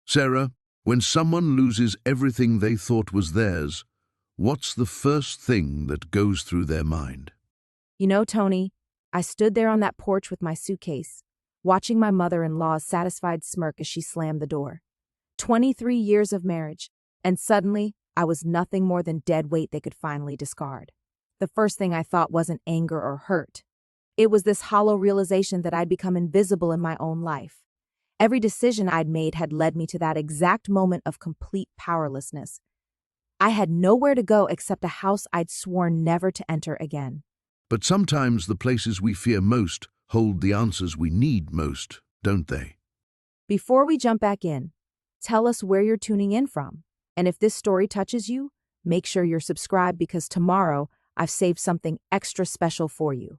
Sarah, when someone loses everything they thought was theirs, what's the first thing that goes through their mind? You know, Tony, I stood there on that porch with my suitcase, watching my mother-in-law's satisfied smirk as she slammed the door. 23 years of marriage, and suddenly I was nothing more than dead weight they could finally discard. The first thing I thought wasn't anger or hurt. It was this hollow realization that I'd become invisible in my own life. Every decision I'd made had led me to that exact moment of complete powerlessness. I had nowhere to go except a house I'd sworn never to enter again. But sometimes the places we fear most hold the answers we need most, don't they? Before we jump back in, tell us where you're tuning in from. And if this story touches you, make sure you're subscribed because tomorrow I've saved something extra special for you.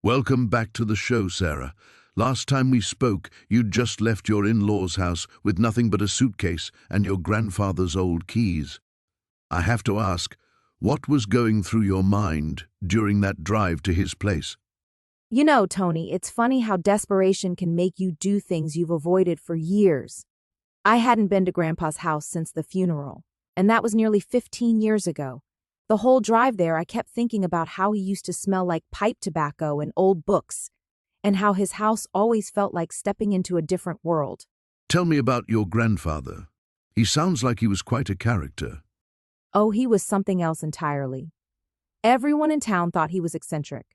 Welcome back to the show, Sarah. Last time we spoke, you'd just left your in-laws' house with nothing but a suitcase and your grandfather's old keys. I have to ask, what was going through your mind during that drive to his place? You know, Tony, it's funny how desperation can make you do things you've avoided for years. I hadn't been to Grandpa's house since the funeral, and that was nearly 15 years ago. The whole drive there, I kept thinking about how he used to smell like pipe tobacco and old books, and how his house always felt like stepping into a different world. Tell me about your grandfather. He sounds like he was quite a character. Oh, he was something else entirely. Everyone in town thought he was eccentric,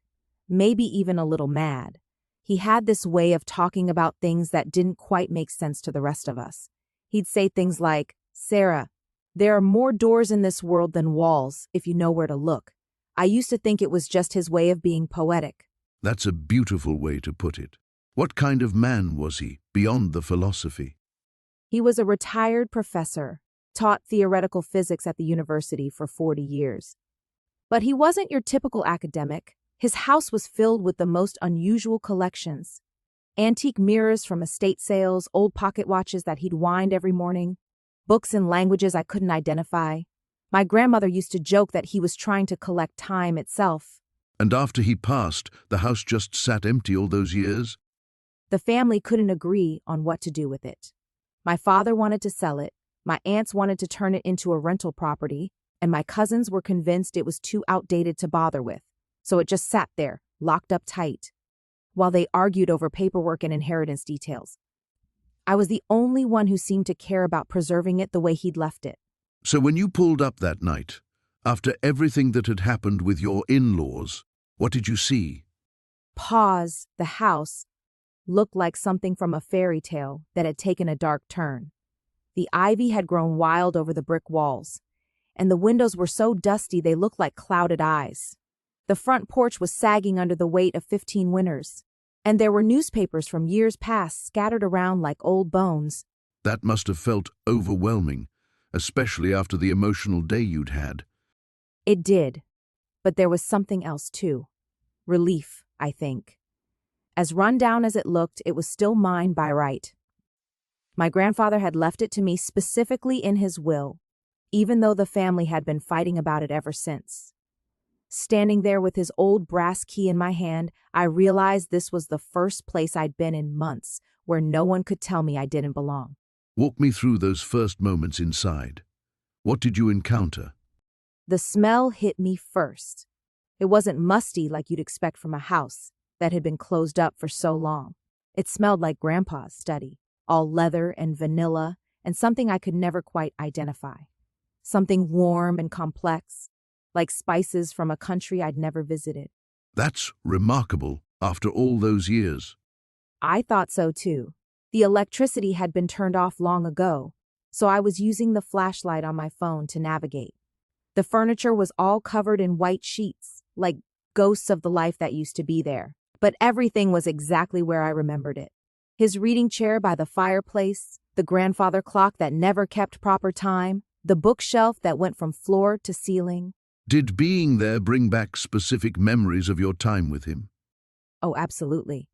maybe even a little mad. He had this way of talking about things that didn't quite make sense to the rest of us. He'd say things like, "Sarah, there are more doors in this world than walls if you know where to look." I used to think it was just his way of being poetic. That's a beautiful way to put it. What kind of man was he, beyond the philosophy? He was a retired professor, taught theoretical physics at the university for 40 years. But he wasn't your typical academic. His house was filled with the most unusual collections. Antique mirrors from estate sales, old pocket watches that he'd wind every morning, books in languages I couldn't identify. My grandmother used to joke that he was trying to collect time itself. And after he passed, the house just sat empty all those years? The family couldn't agree on what to do with it. My father wanted to sell it, my aunts wanted to turn it into a rental property, and my cousins were convinced it was too outdated to bother with. So it just sat there, locked up tight, while they argued over paperwork and inheritance details. I was the only one who seemed to care about preserving it the way he'd left it. So when you pulled up that night, after everything that had happened with your in-laws, what did you see? Pause. The house looked like something from a fairy tale that had taken a dark turn. The ivy had grown wild over the brick walls, and the windows were so dusty they looked like clouded eyes. The front porch was sagging under the weight of 15 winters, and there were newspapers from years past scattered around like old bones. That must have felt overwhelming, especially after the emotional day you'd had. It did, but there was something else too. Relief, I think. As run down as it looked, it was still mine by right. My grandfather had left it to me specifically in his will, even though the family had been fighting about it ever since. Standing there with his old brass key in my hand, I realized this was the first place I'd been in months where no one could tell me I didn't belong. Walk me through those first moments inside. What did you encounter? The smell hit me first. It wasn't musty like you'd expect from a house that had been closed up for so long. It smelled like Grandpa's study, all leather and vanilla, and something I could never quite identify. Something warm and complex, like spices from a country I'd never visited. That's remarkable after all those years. I thought so too. The electricity had been turned off long ago, so I was using the flashlight on my phone to navigate. The furniture was all covered in white sheets, like ghosts of the life that used to be there. But everything was exactly where I remembered it. His reading chair by the fireplace, the grandfather clock that never kept proper time, the bookshelf that went from floor to ceiling. Did being there bring back specific memories of your time with him? Oh, absolutely.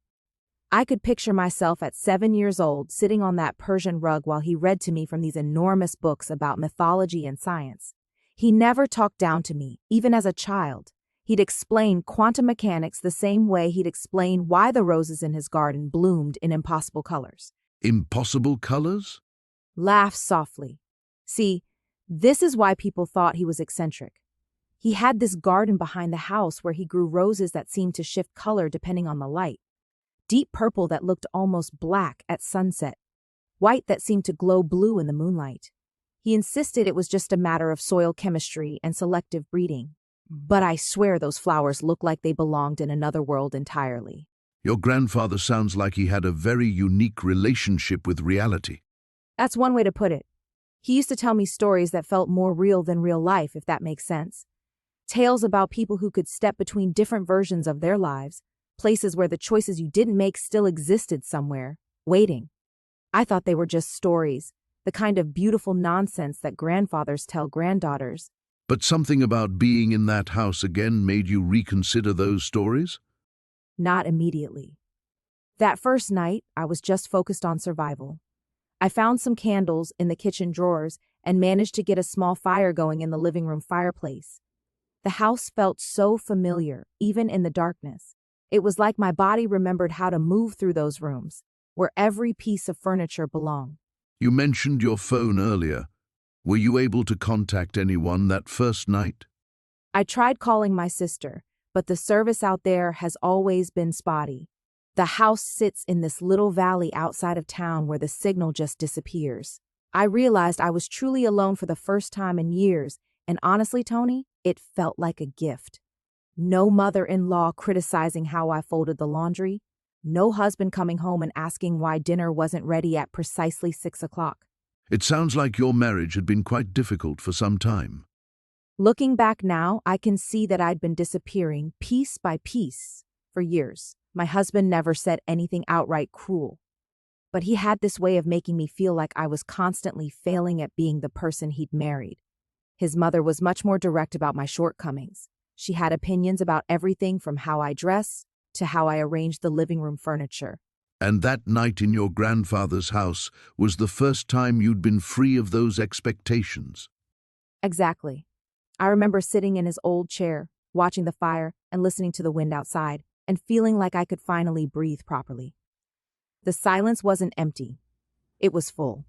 I could picture myself at 7 years old sitting on that Persian rug while he read to me from these enormous books about mythology and science. He never talked down to me, even as a child. He'd explain quantum mechanics the same way he'd explain why the roses in his garden bloomed in impossible colors. Impossible colors? Laughed softly. See, this is why people thought he was eccentric. He had this garden behind the house where he grew roses that seemed to shift color depending on the light. Deep purple that looked almost black at sunset. White that seemed to glow blue in the moonlight. He insisted it was just a matter of soil chemistry and selective breeding. But I swear those flowers looked like they belonged in another world entirely. Your grandfather sounds like he had a very unique relationship with reality. That's one way to put it. He used to tell me stories that felt more real than real life, if that makes sense. Tales about people who could step between different versions of their lives, places where the choices you didn't make still existed somewhere, waiting. I thought they were just stories, the kind of beautiful nonsense that grandfathers tell granddaughters. But something about being in that house again made you reconsider those stories? Not immediately. That first night, I was just focused on survival. I found some candles in the kitchen drawers and managed to get a small fire going in the living room fireplace. The house felt so familiar, even in the darkness. It was like my body remembered how to move through those rooms, where every piece of furniture belonged. You mentioned your phone earlier. Were you able to contact anyone that first night? I tried calling my sister, but the service out there has always been spotty. The house sits in this little valley outside of town where the signal just disappears. I realized I was truly alone for the first time in years, and honestly, Tony, it felt like a gift. No mother-in-law criticizing how I folded the laundry. No husband coming home and asking why dinner wasn't ready at precisely 6 o'clock. It sounds like your marriage had been quite difficult for some time. Looking back now, I can see that I'd been disappearing piece by piece for years. My husband never said anything outright cruel, but he had this way of making me feel like I was constantly failing at being the person he'd married. His mother was much more direct about my shortcomings. She had opinions about everything from how I dress to how I arranged the living room furniture. And that night in your grandfather's house was the first time you'd been free of those expectations. Exactly. I remember sitting in his old chair, watching the fire and listening to the wind outside, and feeling like I could finally breathe properly. The silence wasn't empty. It was full.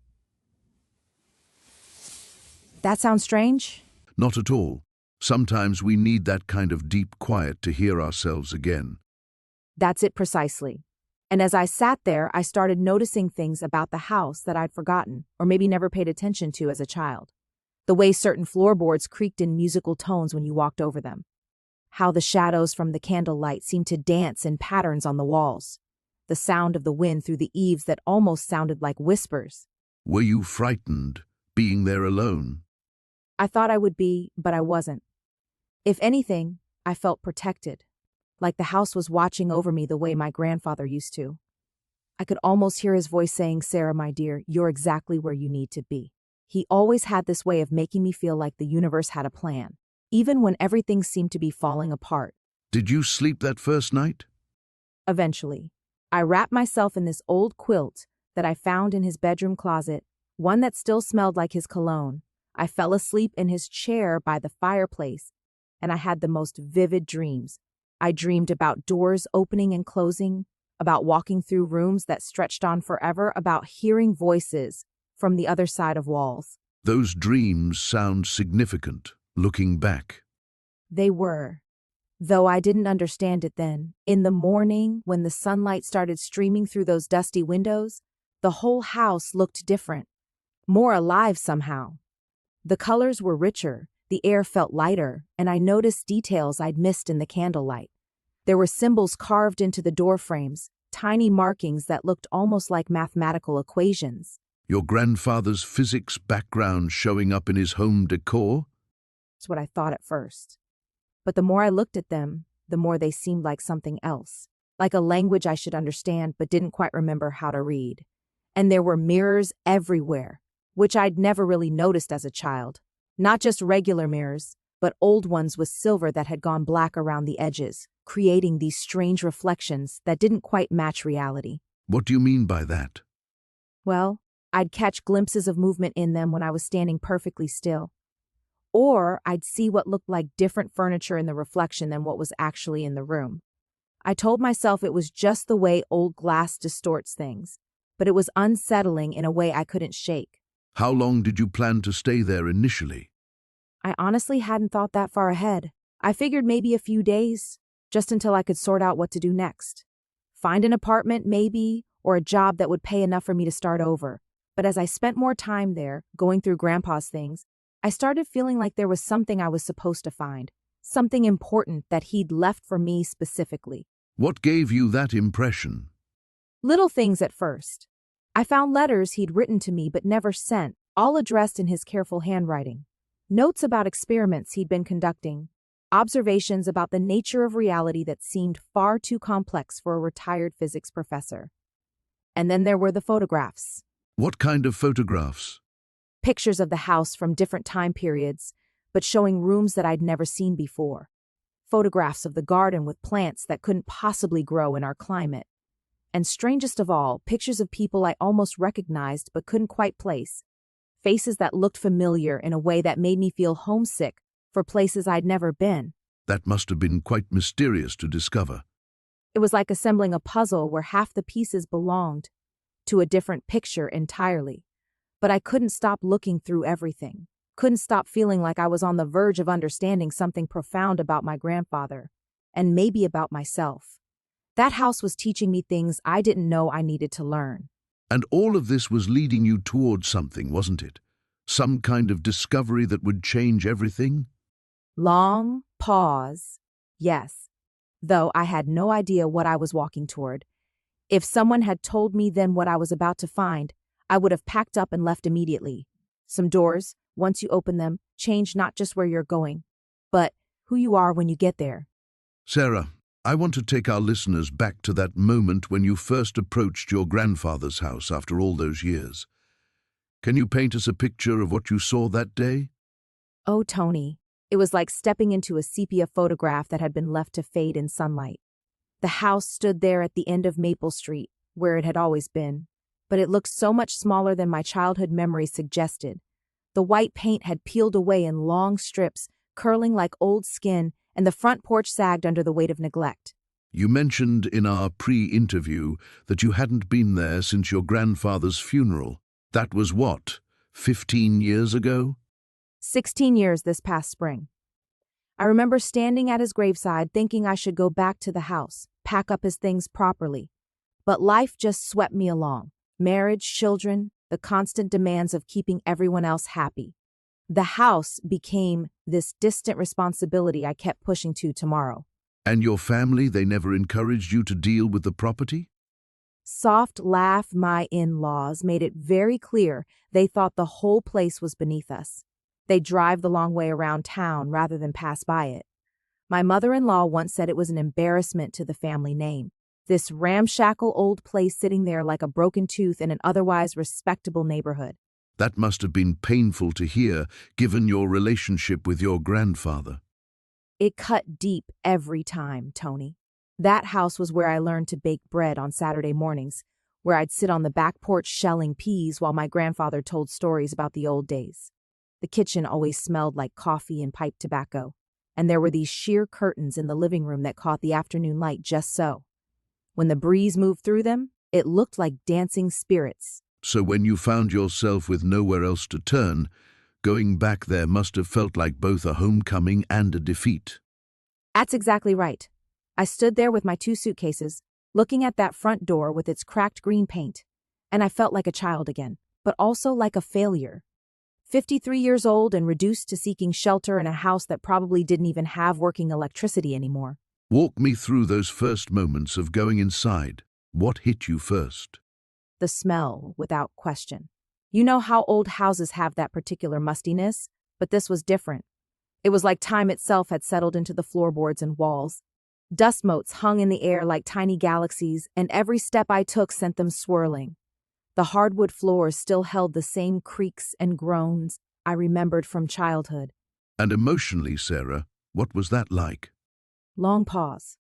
That sounds strange? Not at all. Sometimes we need that kind of deep quiet to hear ourselves again. That's it precisely. And as I sat there, I started noticing things about the house that I'd forgotten, or maybe never paid attention to as a child. The way certain floorboards creaked in musical tones when you walked over them. How the shadows from the candlelight seemed to dance in patterns on the walls. The sound of the wind through the eaves that almost sounded like whispers. Were you frightened, being there alone? I thought I would be, but I wasn't. If anything, I felt protected, like the house was watching over me the way my grandfather used to. I could almost hear his voice saying, "Sarah, my dear, you're exactly where you need to be." He always had this way of making me feel like the universe had a plan, even when everything seemed to be falling apart. Did you sleep that first night? Eventually, I wrapped myself in this old quilt that I found in his bedroom closet, one that still smelled like his cologne. I fell asleep in his chair by the fireplace, and I had the most vivid dreams. I dreamed about doors opening and closing, about walking through rooms that stretched on forever, about hearing voices from the other side of walls. Those dreams sound significant, looking back. They were, though I didn't understand it then. In the morning, when the sunlight started streaming through those dusty windows, the whole house looked different, more alive somehow. The colors were richer, the air felt lighter, and I noticed details I'd missed in the candlelight. There were symbols carved into the door frames, tiny markings that looked almost like mathematical equations. Your grandfather's physics background showing up in his home decor? That's what I thought at first. But the more I looked at them, the more they seemed like something else, like a language I should understand but didn't quite remember how to read. And there were mirrors everywhere, which I'd never really noticed as a child. Not just regular mirrors, but old ones with silver that had gone black around the edges, creating these strange reflections that didn't quite match reality. What do you mean by that? Well, I'd catch glimpses of movement in them when I was standing perfectly still. Or I'd see what looked like different furniture in the reflection than what was actually in the room. I told myself it was just the way old glass distorts things, but it was unsettling in a way I couldn't shake. How long did you plan to stay there initially? I honestly hadn't thought that far ahead. I figured maybe a few days, just until I could sort out what to do next. Find an apartment, maybe, or a job that would pay enough for me to start over. But as I spent more time there, going through Grandpa's things, I started feeling like there was something I was supposed to find, something important that he'd left for me specifically. What gave you that impression? Little things at first. I found letters he'd written to me but never sent, all addressed in his careful handwriting. Notes about experiments he'd been conducting, observations about the nature of reality that seemed far too complex for a retired physics professor. And then there were the photographs. What kind of photographs? Pictures of the house from different time periods, but showing rooms that I'd never seen before. Photographs of the garden with plants that couldn't possibly grow in our climate. And strangest of all, pictures of people I almost recognized but couldn't quite place. Faces that looked familiar in a way that made me feel homesick for places I'd never been. That must have been quite mysterious to discover. It was like assembling a puzzle where half the pieces belonged to a different picture entirely. But I couldn't stop looking through everything. Couldn't stop feeling like I was on the verge of understanding something profound about my grandfather, and maybe about myself. That house was teaching me things I didn't know I needed to learn. And all of this was leading you towards something, wasn't it? Some kind of discovery that would change everything? Long pause. Yes. Though I had no idea what I was walking toward. If someone had told me then what I was about to find, I would have packed up and left immediately. Some doors, once you open them, change not just where you're going, but who you are when you get there. Sarah, I want to take our listeners back to that moment when you first approached your grandfather's house after all those years. Can you paint us a picture of what you saw that day? Oh, Tony. It was like stepping into a sepia photograph that had been left to fade in sunlight. The house stood there at the end of Maple Street, where it had always been, but it looked so much smaller than my childhood memory suggested. The white paint had peeled away in long strips, curling like old skin, and the front porch sagged under the weight of neglect. You mentioned in our pre-interview that you hadn't been there since your grandfather's funeral. That was what, 15 years ago? 16 years this past spring. I remember standing at his graveside thinking I should go back to the house, pack up his things properly. But life just swept me along. Marriage, children, the constant demands of keeping everyone else happy. The house became this distant responsibility I kept pushing to tomorrow. And your family, they never encouraged you to deal with the property? Soft laugh, my in-laws made it very clear they thought the whole place was beneath us. They'd drive the long way around town rather than pass by it. My mother-in-law once said it was an embarrassment to the family name. This ramshackle old place sitting there like a broken tooth in an otherwise respectable neighborhood. That must have been painful to hear, given your relationship with your grandfather. It cut deep every time, Tony. That house was where I learned to bake bread on Saturday mornings, where I'd sit on the back porch shelling peas while my grandfather told stories about the old days. The kitchen always smelled like coffee and pipe tobacco, and there were these sheer curtains in the living room that caught the afternoon light just so. When the breeze moved through them, it looked like dancing spirits. So when you found yourself with nowhere else to turn, going back there must have felt like both a homecoming and a defeat. That's exactly right. I stood there with my 2 suitcases, looking at that front door with its cracked green paint, and I felt like a child again, but also like a failure. 53 years old and reduced to seeking shelter in a house that probably didn't even have working electricity anymore. Walk me through those first moments of going inside. What hit you first? The smell, without question. You know how old houses have that particular mustiness, but this was different. It was like time itself had settled into the floorboards and walls. Dust motes hung in the air like tiny galaxies, and every step I took sent them swirling. The hardwood floors still held the same creaks and groans I remembered from childhood. And emotionally, Sarah, what was that like? Long pause.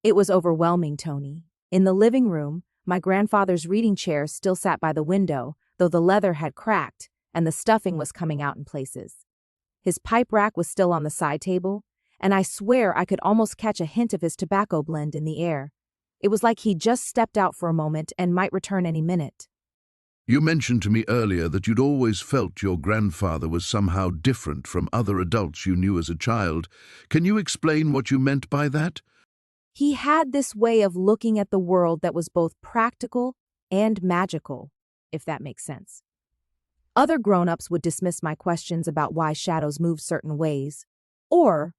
It was overwhelming, Tony. In the living room, my grandfather's reading chair still sat by the window, though the leather had cracked and the stuffing was coming out in places. His pipe rack was still on the side table, and I swear I could almost catch a hint of his tobacco blend in the air. It was like he just stepped out for a moment and might return any minute. You mentioned to me earlier that you'd always felt your grandfather was somehow different from other adults you knew as a child. Can you explain what you meant by that? He had this way of looking at the world that was both practical and magical, if that makes sense. Other grown-ups would dismiss my questions about why shadows move certain ways, or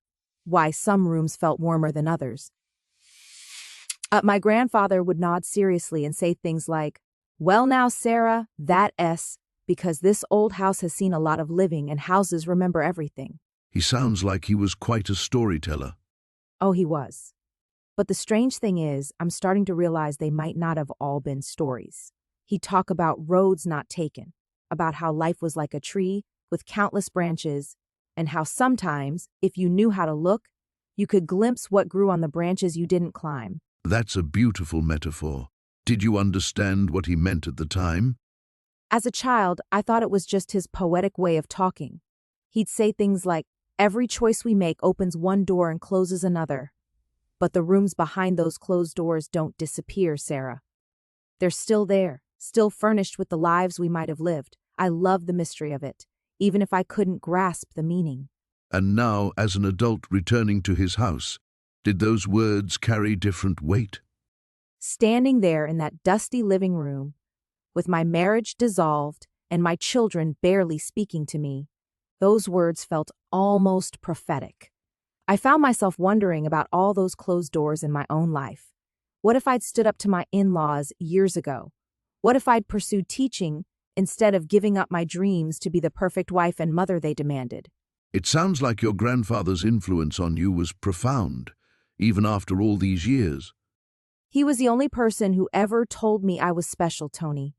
why some rooms felt warmer than others. My grandfather would nod seriously and say things like, "Well now, Sarah, because this old house has seen a lot of living and houses remember everything." He sounds like he was quite a storyteller. Oh, he was. But the strange thing is, I'm starting to realize they might not have all been stories. He'd talk about roads not taken, about how life was like a tree with countless branches, and how sometimes, if you knew how to look, you could glimpse what grew on the branches you didn't climb. That's a beautiful metaphor. Did you understand what he meant at the time? As a child, I thought it was just his poetic way of talking. He'd say things like, "Every choice we make opens one door and closes another. But the rooms behind those closed doors don't disappear, Sarah. They're still there, still furnished with the lives we might have lived. I love the mystery of it, even if I couldn't grasp the meaning." And now, as an adult returning to his house, did those words carry different weight? Standing there in that dusty living room, with my marriage dissolved and my children barely speaking to me, those words felt almost prophetic. I found myself wondering about all those closed doors in my own life. What if I'd stood up to my in-laws years ago? What if I'd pursued teaching instead of giving up my dreams to be the perfect wife and mother they demanded? It sounds like your grandfather's influence on you was profound, even after all these years. He was the only person who ever told me I was special, Tony.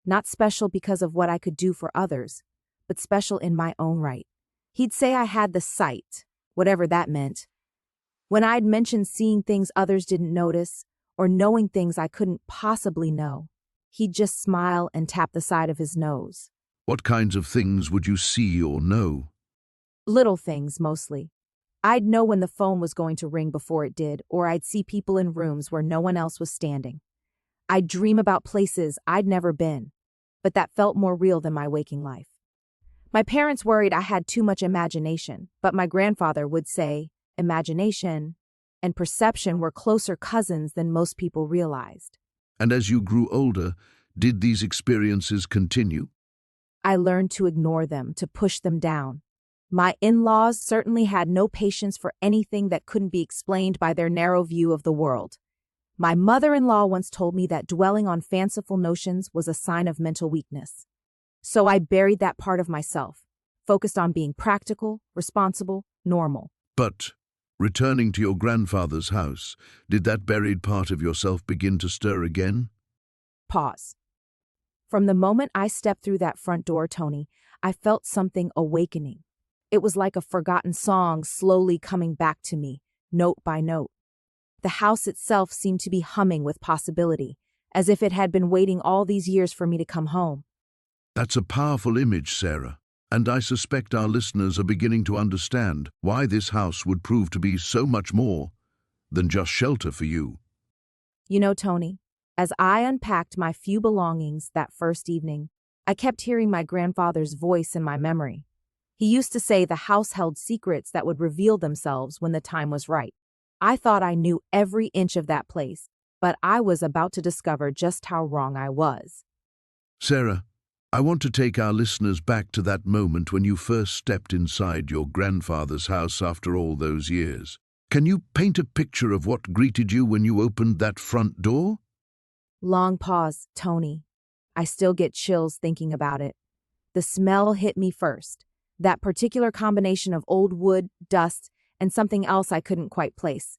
Not special because of what I could do for others, but special in my own right. He'd say I had the sight, whatever that meant. When I'd mentioned seeing things others didn't notice, or knowing things I couldn't possibly know, he'd just smile and tap the side of his nose. What kinds of things would you see or know? Little things, mostly. I'd know when the phone was going to ring before it did, or I'd see people in rooms where no one else was standing. I'd dream about places I'd never been, but that felt more real than my waking life. My parents worried I had too much imagination, but my grandfather would say imagination and perception were closer cousins than most people realized. And as you grew older, did these experiences continue? I learned to ignore them, to push them down. My in-laws certainly had no patience for anything that couldn't be explained by their narrow view of the world. My mother-in-law once told me that dwelling on fanciful notions was a sign of mental weakness. So I buried that part of myself, focused on being practical, responsible, normal. But, returning to your grandfather's house, did that buried part of yourself begin to stir again? Pause. From the moment I stepped through that front door, Tony, I felt something awakening. It was like a forgotten song slowly coming back to me, note by note. The house itself seemed to be humming with possibility, as if it had been waiting all these years for me to come home. That's a powerful image, Sarah, and I suspect our listeners are beginning to understand why this house would prove to be so much more than just shelter for you. You know, Tony, as I unpacked my few belongings that first evening, I kept hearing my grandfather's voice in my memory. He used to say the house held secrets that would reveal themselves when the time was right. I thought I knew every inch of that place, but I was about to discover just how wrong I was. Sarah, I want to take our listeners back to that moment when you first stepped inside your grandfather's house after all those years. Can you paint a picture of what greeted you when you opened that front door? Long pause, Tony. I still get chills thinking about it. The smell hit me first. That particular combination of old wood, dust, and something else I couldn't quite place.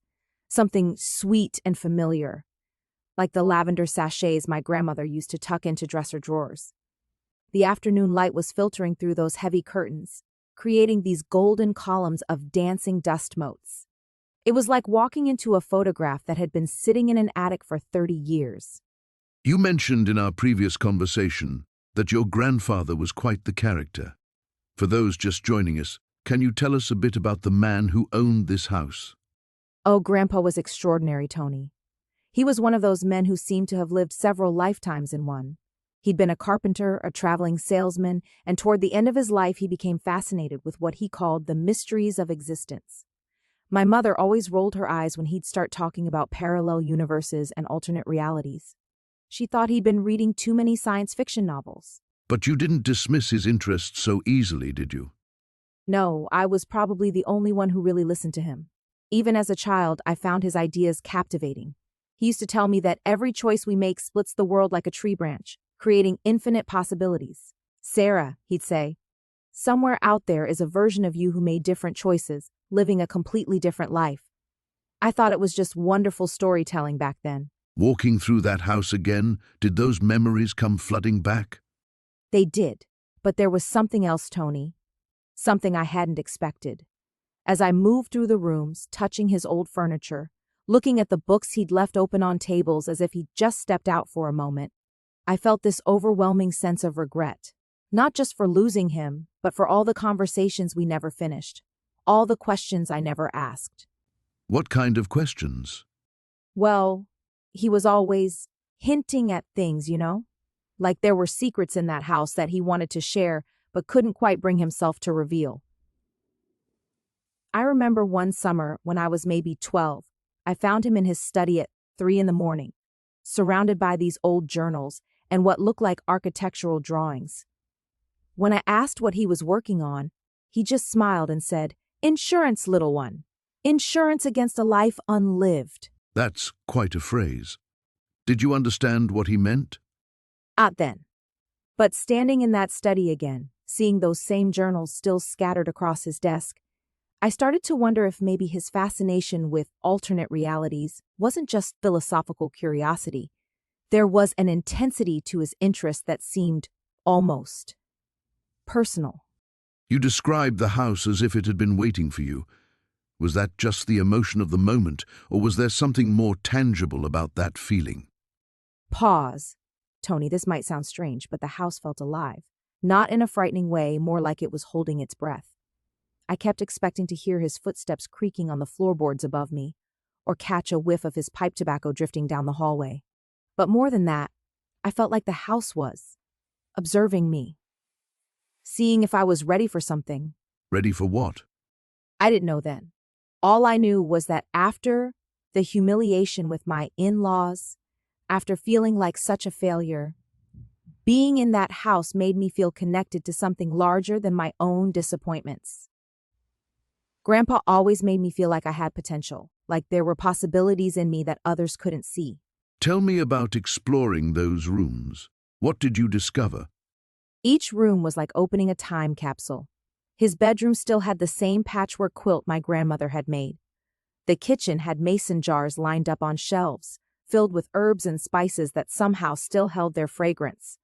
Something sweet and familiar, like the lavender sachets my grandmother used to tuck into dresser drawers. The afternoon light was filtering through those heavy curtains, creating these golden columns of dancing dust motes. It was like walking into a photograph that had been sitting in an attic for 30 years. You mentioned in our previous conversation that your grandfather was quite the character. For those just joining us, can you tell us a bit about the man who owned this house? Oh, Grandpa was extraordinary, Tony. He was one of those men who seemed to have lived several lifetimes in one. He'd been a carpenter, a traveling salesman, and toward the end of his life he became fascinated with what he called the mysteries of existence. My mother always rolled her eyes when he'd start talking about parallel universes and alternate realities. She thought he'd been reading too many science fiction novels. But you didn't dismiss his interests so easily, did you? No, I was probably the only one who really listened to him. Even as a child, I found his ideas captivating. He used to tell me that every choice we make splits the world like a tree branch, creating infinite possibilities. Sarah, he'd say, somewhere out there is a version of you who made different choices, living a completely different life. I thought it was just wonderful storytelling back then. Walking through that house again, did those memories come flooding back? They did, but there was something else, Tony. Something I hadn't expected. As I moved through the rooms, touching his old furniture, looking at the books he'd left open on tables as if he'd just stepped out for a moment, I felt this overwhelming sense of regret. Not just for losing him, but for all the conversations we never finished. All the questions I never asked. What kind of questions? Well, he was always hinting at things, like there were secrets in that house that he wanted to share but couldn't quite bring himself to reveal. I remember one summer when I was maybe 12, I found him in his study at 3 a.m, surrounded by these old journals and what looked like architectural drawings. When I asked what he was working on, he just smiled and said, "Insurance, little one. Insurance against a life unlived." That's quite a phrase. Did you understand what he meant? Not then. But standing in that study again, seeing those same journals still scattered across his desk, I started to wonder if maybe his fascination with alternate realities wasn't just philosophical curiosity. There was an intensity to his interest that seemed almost personal. You described the house as if it had been waiting for you. Was that just the emotion of the moment, or was there something more tangible about that feeling? Pause. Tony, this might sound strange, but the house felt alive. Not in a frightening way, more like it was holding its breath. I kept expecting to hear his footsteps creaking on the floorboards above me, or catch a whiff of his pipe tobacco drifting down the hallway. But more than that, I felt like the house was observing me, seeing if I was ready for something. Ready for what? I didn't know then. All I knew was that after the humiliation with my in-laws, after feeling like such a failure, being in that house made me feel connected to something larger than my own disappointments. Grandpa always made me feel like I had potential, like there were possibilities in me that others couldn't see. Tell me about exploring those rooms. What did you discover? Each room was like opening a time capsule. His bedroom still had the same patchwork quilt my grandmother had made. The kitchen had mason jars lined up on shelves, filled with herbs and spices that somehow still held their fragrance.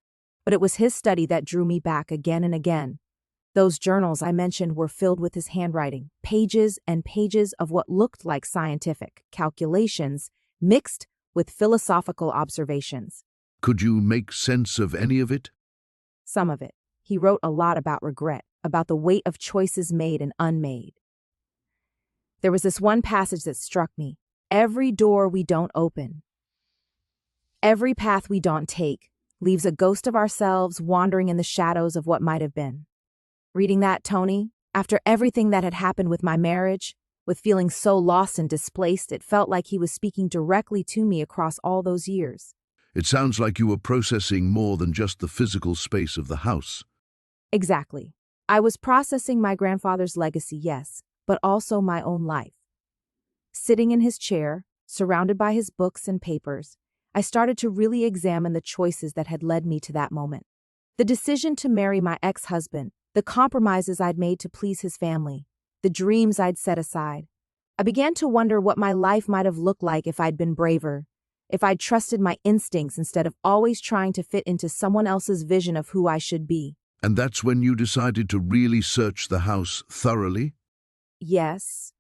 But it was his study that drew me back again and again. Those journals I mentioned were filled with his handwriting, pages and pages of what looked like scientific calculations mixed with philosophical observations. Could you make sense of any of it? Some of it. He wrote a lot about regret, about the weight of choices made and unmade. There was this one passage that struck me. Every door we don't open, every path we don't take, leaves a ghost of ourselves wandering in the shadows of what might have been. Reading that, Tony, after everything that had happened with my marriage, with feeling so lost and displaced, it felt like he was speaking directly to me across all those years. It sounds like you were processing more than just the physical space of the house. Exactly. I was processing my grandfather's legacy, yes, but also my own life. Sitting in his chair, surrounded by his books and papers, I started to really examine the choices that had led me to that moment. The decision to marry my ex-husband, the compromises I'd made to please his family, the dreams I'd set aside. I began to wonder what my life might have looked like if I'd been braver, if I'd trusted my instincts instead of always trying to fit into someone else's vision of who I should be. And that's when you decided to really search the house thoroughly? Yes,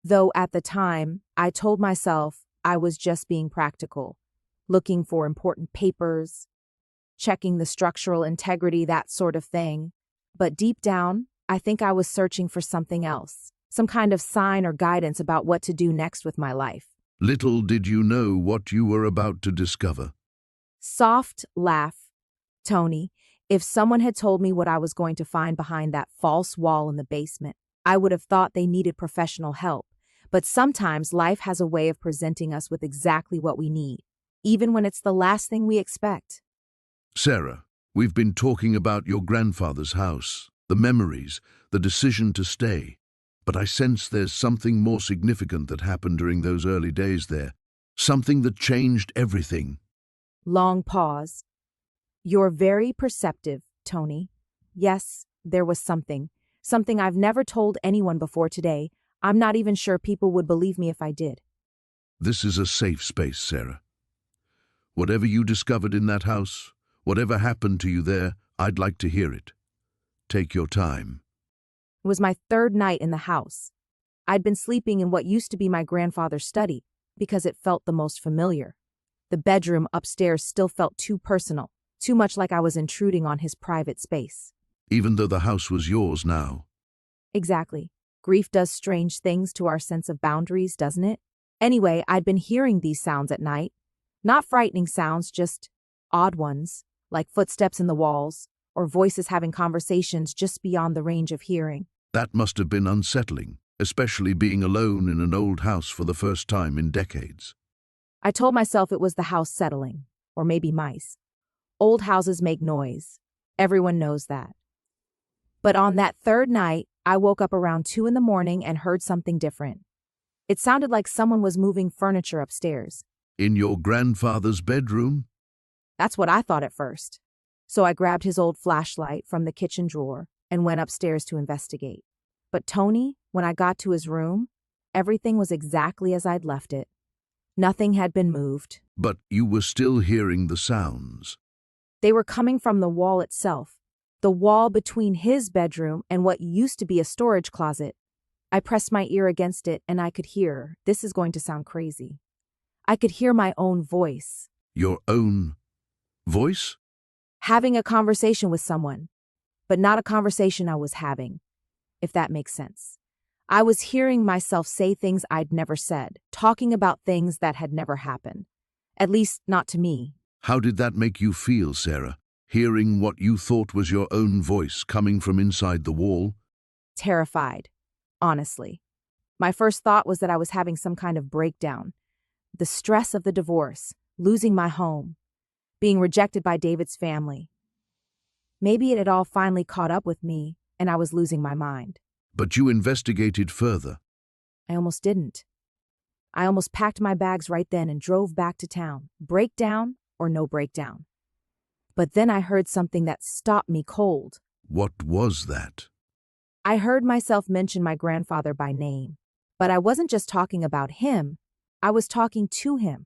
though at the time, I told myself I was just being practical, looking for important papers, checking the structural integrity, that sort of thing. But deep down, I think I was searching for something else, some kind of sign or guidance about what to do next with my life. Little did you know what you were about to discover. Soft laugh. Tony, if someone had told me what I was going to find behind that false wall in the basement, I would have thought they needed professional help. But sometimes life has a way of presenting us with exactly what we need, even when it's the last thing we expect. Sarah, we've been talking about your grandfather's house, the memories, the decision to stay. But I sense there's something more significant that happened during those early days there. Something that changed everything. Long pause. You're very perceptive, Tony. Yes, there was something. Something I've never told anyone before today. I'm not even sure people would believe me if I did. This is a safe space, Sarah. Whatever you discovered in that house, whatever happened to you there, I'd like to hear it. Take your time. It was my third night in the house. I'd been sleeping in what used to be my grandfather's study because it felt the most familiar. The bedroom upstairs still felt too personal, too much like I was intruding on his private space. Even though the house was yours now. Exactly. Grief does strange things to our sense of boundaries, doesn't it? Anyway, I'd been hearing these sounds at night. Not frightening sounds, just odd ones, like footsteps in the walls, or voices having conversations just beyond the range of hearing. That must have been unsettling, especially being alone in an old house for the first time in decades. I told myself it was the house settling, or maybe mice. Old houses make noise. Everyone knows that. But on that third night, I woke up around 2 in the morning and heard something different. It sounded like someone was moving furniture upstairs. In your grandfather's bedroom? That's what I thought at first. So I grabbed his old flashlight from the kitchen drawer and went upstairs to investigate. But Tony, when I got to his room, everything was exactly as I'd left it. Nothing had been moved. But you were still hearing the sounds. They were coming from the wall itself, the wall between his bedroom and what used to be a storage closet. I pressed my ear against it and I could hear, this is going to sound crazy, I could hear my own voice. Your own voice? Having a conversation with someone, but not a conversation I was having, if that makes sense. I was hearing myself say things I'd never said, talking about things that had never happened. At least, not to me. How did that make you feel, Sarah? Hearing what you thought was your own voice coming from inside the wall? Terrified, honestly. My first thought was that I was having some kind of breakdown. The stress of the divorce, losing my home, being rejected by David's family. Maybe it had all finally caught up with me, and I was losing my mind. But you investigated further. I almost didn't. I almost packed my bags right then and drove back to town, breakdown or no breakdown. But then I heard something that stopped me cold. What was that? I heard myself mention my grandfather by name, but I wasn't just talking about him, I was talking to him,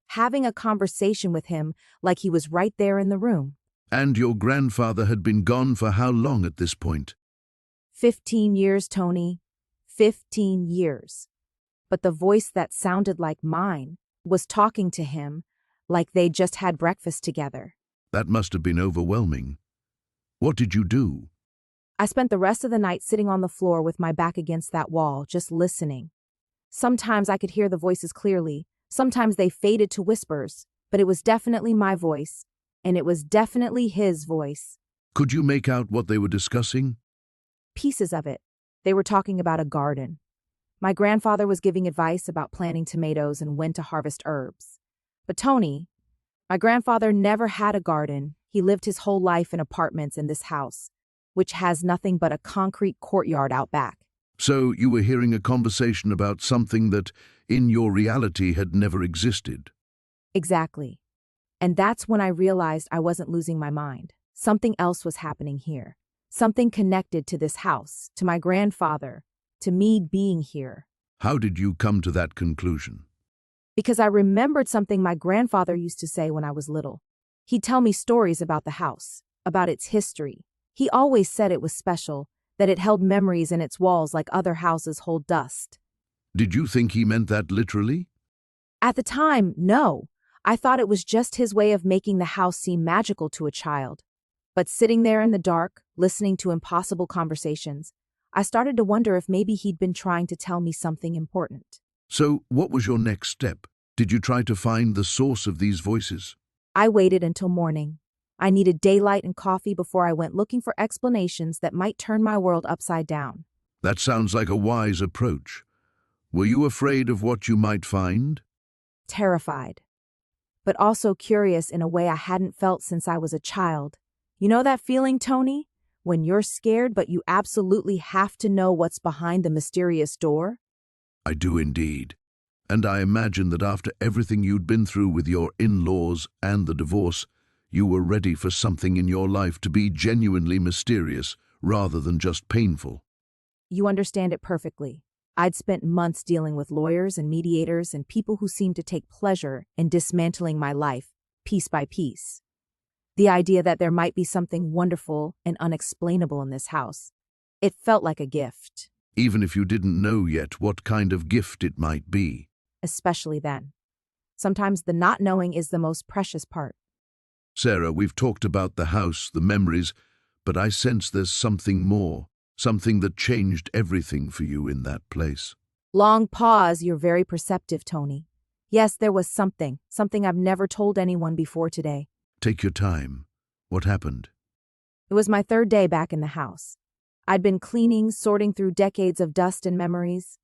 having a conversation with him like he was right there in the room. And your grandfather had been gone for how long at this point? 15 years, Tony. 15 years. But the voice that sounded like mine was talking to him like they'd just had breakfast together. That must have been overwhelming. What did you do? I spent the rest of the night sitting on the floor with my back against that wall, just listening. Sometimes I could hear the voices clearly, sometimes they faded to whispers, but it was definitely my voice, and it was definitely his voice. Could you make out what they were discussing? Pieces of it. They were talking about a garden. My grandfather was giving advice about planting tomatoes and when to harvest herbs. But Tony, my grandfather never had a garden. He lived his whole life in apartments in this house, which has nothing but a concrete courtyard out back. So you were hearing a conversation about something that, in your reality, had never existed. Exactly. And that's when I realized I wasn't losing my mind. Something else was happening here. Something connected to this house, to my grandfather, to me being here. How did you come to that conclusion? Because I remembered something my grandfather used to say when I was little. He'd tell me stories about the house, about its history. He always said it was special, that it held memories in its walls like other houses hold dust. Did you think he meant that literally? At the time, no. I thought it was just his way of making the house seem magical to a child. But sitting there in the dark, listening to impossible conversations, I started to wonder if maybe he'd been trying to tell me something important. So, what was your next step? Did you try to find the source of these voices? I waited until morning. I needed daylight and coffee before I went looking for explanations that might turn my world upside down. That sounds like a wise approach. Were you afraid of what you might find? Terrified, but also curious in a way I hadn't felt since I was a child. You know that feeling, Tony? When you're scared but you absolutely have to know what's behind the mysterious door? I do indeed. And I imagine that after everything you'd been through with your in-laws and the divorce, you were ready for something in your life to be genuinely mysterious rather than just painful. You understand it perfectly. I'd spent months dealing with lawyers and mediators and people who seemed to take pleasure in dismantling my life, piece by piece. The idea that there might be something wonderful and unexplainable in this house. It felt like a gift. Even if you didn't know yet what kind of gift it might be. Especially then. Sometimes the not knowing is the most precious part. Sarah, we've talked about the house, the memories, but I sense there's something more, something that changed everything for you in that place. Long pause, you're very perceptive, Tony. Yes, there was something I've never told anyone before today. Take your time. What happened? It was my third day back in the house. I'd been cleaning, sorting through decades of dust and memories.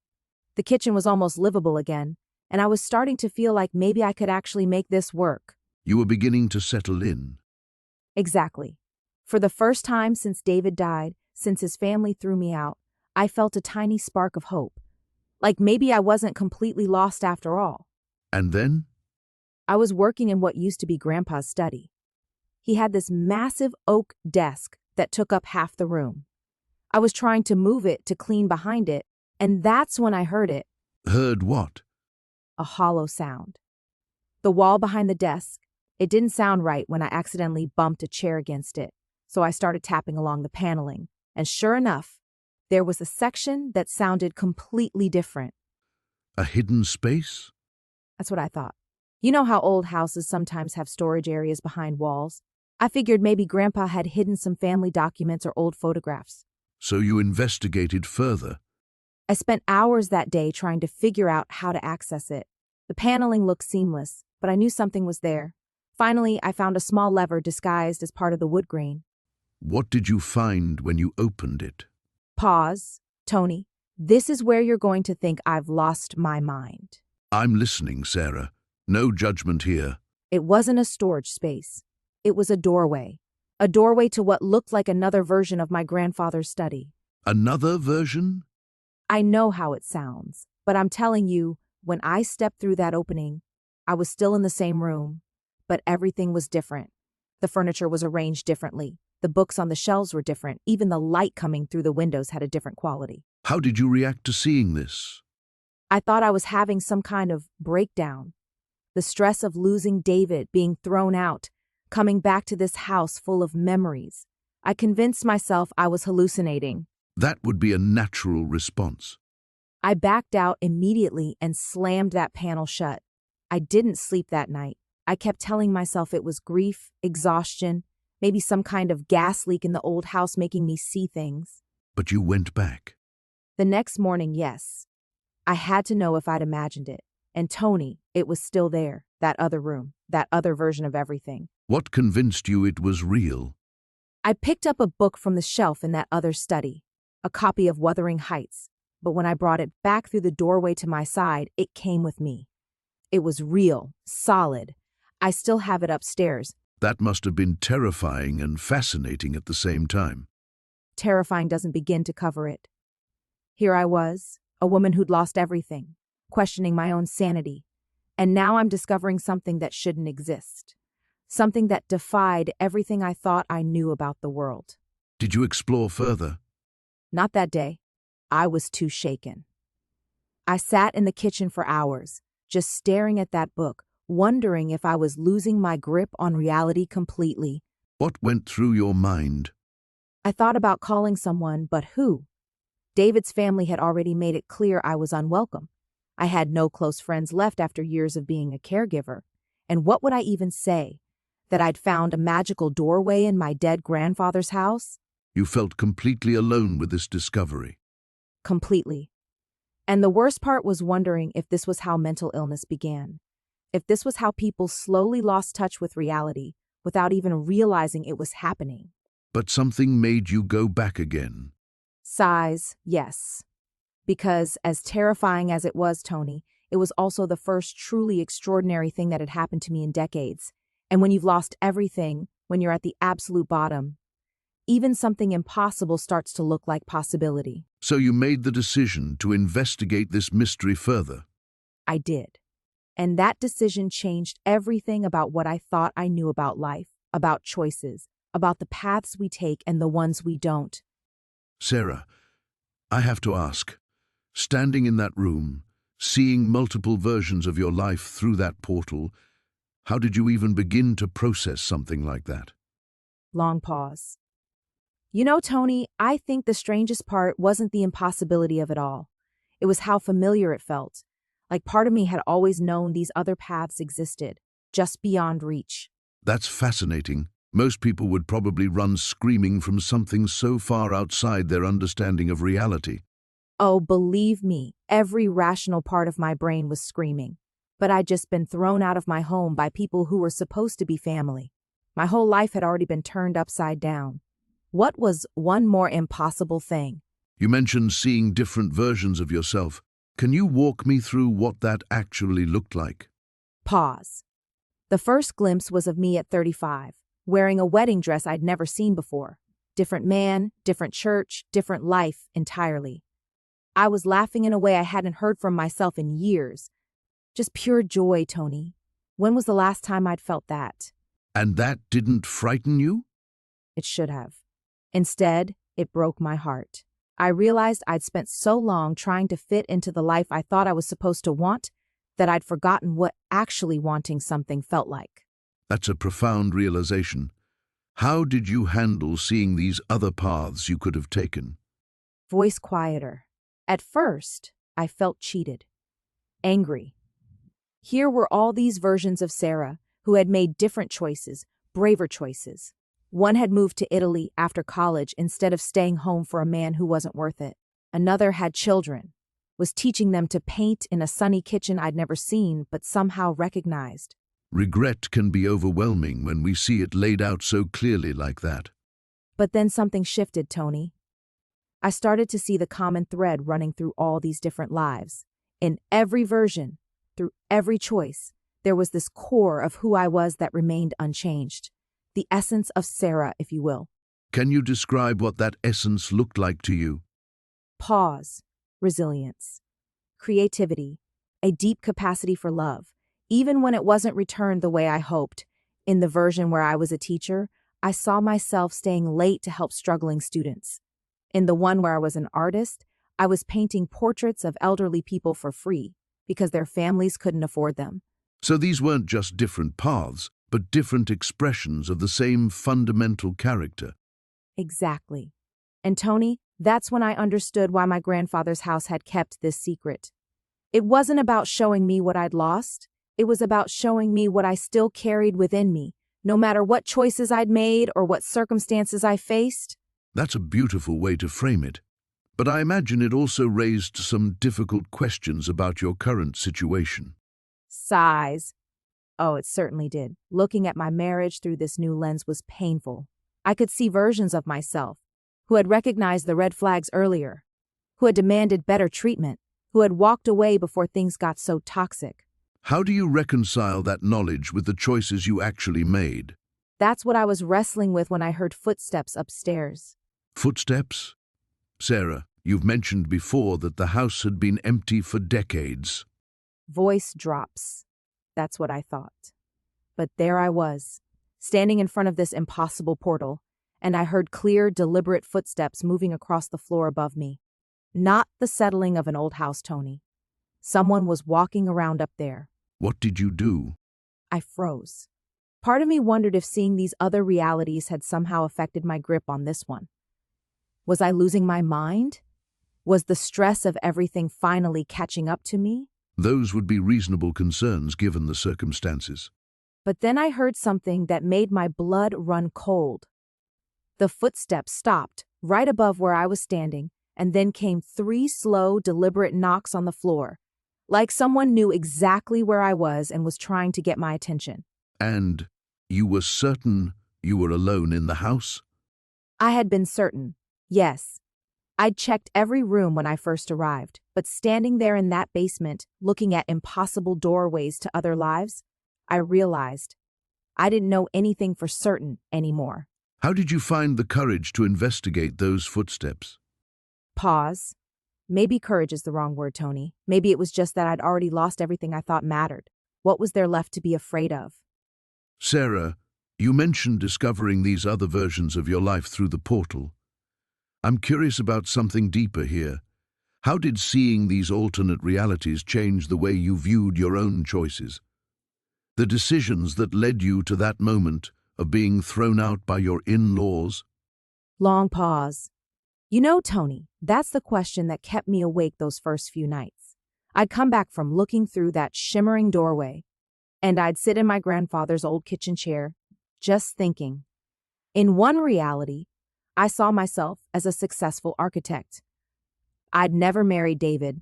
The kitchen was almost livable again, and I was starting to feel like maybe I could actually make this work. You were beginning to settle in. Exactly. For the first time since David died, since his family threw me out, I felt a tiny spark of hope. Like maybe I wasn't completely lost after all. And then? I was working in what used to be Grandpa's study. He had this massive oak desk that took up half the room. I was trying to move it to clean behind it, and that's when I heard it. Heard what? A hollow sound. The wall behind the desk, it didn't sound right when I accidentally bumped a chair against it, so I started tapping along the paneling, and sure enough, there was a section that sounded completely different. A hidden space? That's what I thought. You know how old houses sometimes have storage areas behind walls? I figured maybe Grandpa had hidden some family documents or old photographs. So you investigated further. I spent hours that day trying to figure out how to access it. The paneling looked seamless, but I knew something was there. Finally, I found a small lever disguised as part of the wood grain. What did you find when you opened it? Pause. Tony, this is where you're going to think I've lost my mind. I'm listening, Sarah. No judgment here. It wasn't a storage space. It was a doorway. A doorway to what looked like another version of my grandfather's study. Another version? I know how it sounds, but I'm telling you, when I stepped through that opening, I was still in the same room, but everything was different. The furniture was arranged differently. The books on the shelves were different. Even the light coming through the windows had a different quality. How did you react to seeing this? I thought I was having some kind of breakdown. The stress of losing David, being thrown out, coming back to this house full of memories. I convinced myself I was hallucinating. That would be a natural response. I backed out immediately and slammed that panel shut. I didn't sleep that night. I kept telling myself it was grief, exhaustion, maybe some kind of gas leak in the old house making me see things. But you went back. The next morning, yes. I had to know if I'd imagined it. And Tony, it was still there, that other room, that other version of everything. What convinced you it was real? I picked up a book from the shelf in that other study, a copy of Wuthering Heights, but when I brought it back through the doorway to my side, it came with me. It was real, solid. I still have it upstairs. That must have been terrifying and fascinating at the same time. Terrifying doesn't begin to cover it. Here I was, a woman who'd lost everything, questioning my own sanity, and now I'm discovering something that shouldn't exist. Something that defied everything I thought I knew about the world. Did you explore further? Not that day. I was too shaken. I sat in the kitchen for hours, just staring at that book, wondering if I was losing my grip on reality completely. What went through your mind? I thought about calling someone, but who? David's family had already made it clear I was unwelcome. I had no close friends left after years of being a caregiver. And what would I even say? That I'd found a magical doorway in my dead grandfather's house? You felt completely alone with this discovery. Completely. And the worst part was wondering if this was how mental illness began. If this was how people slowly lost touch with reality, without even realizing it was happening. But something made you go back again. Size, yes. Because as terrifying as it was, Tony, it was also the first truly extraordinary thing that had happened to me in decades. And when you've lost everything, when you're at the absolute bottom, even something impossible starts to look like possibility. So you made the decision to investigate this mystery further. I did. And that decision changed everything about what I thought I knew about life, about choices, about the paths we take and the ones we don't. Sarah, I have to ask, standing in that room, seeing multiple versions of your life through that portal, how did you even begin to process something like that? Long pause. You know, Tony, I think the strangest part wasn't the impossibility of it all. It was how familiar it felt. Like part of me had always known these other paths existed, just beyond reach. That's fascinating. Most people would probably run screaming from something so far outside their understanding of reality. Oh, believe me, every rational part of my brain was screaming. But I'd just been thrown out of my home by people who were supposed to be family. My whole life had already been turned upside down. What was one more impossible thing? You mentioned seeing different versions of yourself. Can you walk me through what that actually looked like? Pause. The first glimpse was of me at 35, wearing a wedding dress I'd never seen before. Different man, different church, different life entirely. I was laughing in a way I hadn't heard from myself in years. Just pure joy, Tony. When was the last time I'd felt that? And that didn't frighten you? It should have. Instead, it broke my heart. I realized I'd spent so long trying to fit into the life I thought I was supposed to want that I'd forgotten what actually wanting something felt like. That's a profound realization. How did you handle seeing these other paths you could have taken? Voice quieter. At first, I felt cheated. Angry. Here were all these versions of Sarah who had made different choices, braver choices. One had moved to Italy after college instead of staying home for a man who wasn't worth it. Another had children, was teaching them to paint in a sunny kitchen I'd never seen but somehow recognized. Regret can be overwhelming when we see it laid out so clearly like that. But then something shifted, Tony. I started to see the common thread running through all these different lives. In every version, through every choice, there was this core of who I was that remained unchanged. The essence of Sarah, if you will. Can you describe what that essence looked like to you? Pause, resilience, creativity, a deep capacity for love, even when it wasn't returned the way I hoped. In the version where I was a teacher, I saw myself staying late to help struggling students. In the one where I was an artist, I was painting portraits of elderly people for free because their families couldn't afford them. So these weren't just different paths, but different expressions of the same fundamental character. Exactly. And Tony, that's when I understood why my grandfather's house had kept this secret. It wasn't about showing me what I'd lost. It was about showing me what I still carried within me, no matter what choices I'd made or what circumstances I faced. That's a beautiful way to frame it. But I imagine it also raised some difficult questions about your current situation. Sighs. Oh, it certainly did. Looking at my marriage through this new lens was painful. I could see versions of myself who had recognized the red flags earlier, who had demanded better treatment, who had walked away before things got so toxic. How do you reconcile that knowledge with the choices you actually made? That's what I was wrestling with when I heard footsteps upstairs. Footsteps? Sarah, you've mentioned before that the house had been empty for decades. Voice drops. That's what I thought. But there I was, standing in front of this impossible portal, and I heard clear, deliberate footsteps moving across the floor above me. Not the settling of an old house, Tony. Someone was walking around up there. What did you do? I froze. Part of me wondered if seeing these other realities had somehow affected my grip on this one. Was I losing my mind? Was the stress of everything finally catching up to me? Those would be reasonable concerns given the circumstances. But then I heard something that made my blood run cold. The footsteps stopped right above where I was standing, and then came 3 slow, deliberate knocks on the floor, like someone knew exactly where I was and was trying to get my attention. And you were certain you were alone in the house? I had been certain, yes. I'd checked every room when I first arrived, but standing there in that basement, looking at impossible doorways to other lives, I realized I didn't know anything for certain anymore. How did you find the courage to investigate those footsteps? Pause. Maybe courage is the wrong word, Tony. Maybe it was just that I'd already lost everything I thought mattered. What was there left to be afraid of? Sarah, you mentioned discovering these other versions of your life through the portal. I'm curious about something deeper here. How did seeing these alternate realities change the way you viewed your own choices? The decisions that led you to that moment of being thrown out by your in-laws? Long pause. You know, Tony, that's the question that kept me awake those first few nights. I'd come back from looking through that shimmering doorway, and I'd sit in my grandfather's old kitchen chair, just thinking. In one reality, I saw myself as a successful architect. I'd never married David.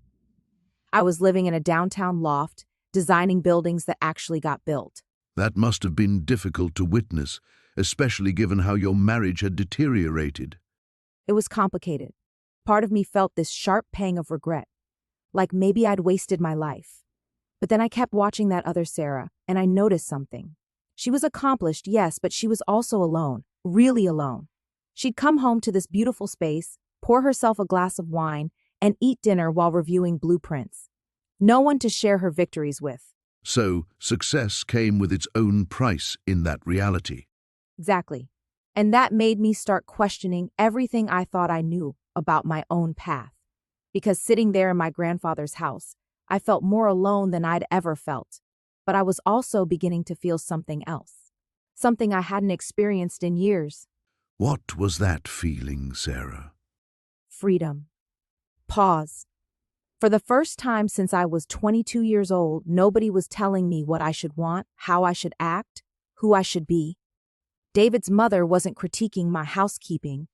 I was living in a downtown loft, designing buildings that actually got built. That must have been difficult to witness, especially given how your marriage had deteriorated. It was complicated. Part of me felt this sharp pang of regret, like maybe I'd wasted my life. But then I kept watching that other Sarah, and I noticed something. She was accomplished, yes, but she was also alone, really alone. She'd come home to this beautiful space, pour herself a glass of wine, and eat dinner while reviewing blueprints. No one to share her victories with. So, success came with its own price in that reality. Exactly. And that made me start questioning everything I thought I knew about my own path. Because sitting there in my grandfather's house, I felt more alone than I'd ever felt. But I was also beginning to feel something else. Something I hadn't experienced in years. What was that feeling, Sarah? Freedom. Pause. For the first time since I was 22 years old, nobody was telling me what I should want, how I should act, who I should be. David's mother wasn't critiquing my housekeeping.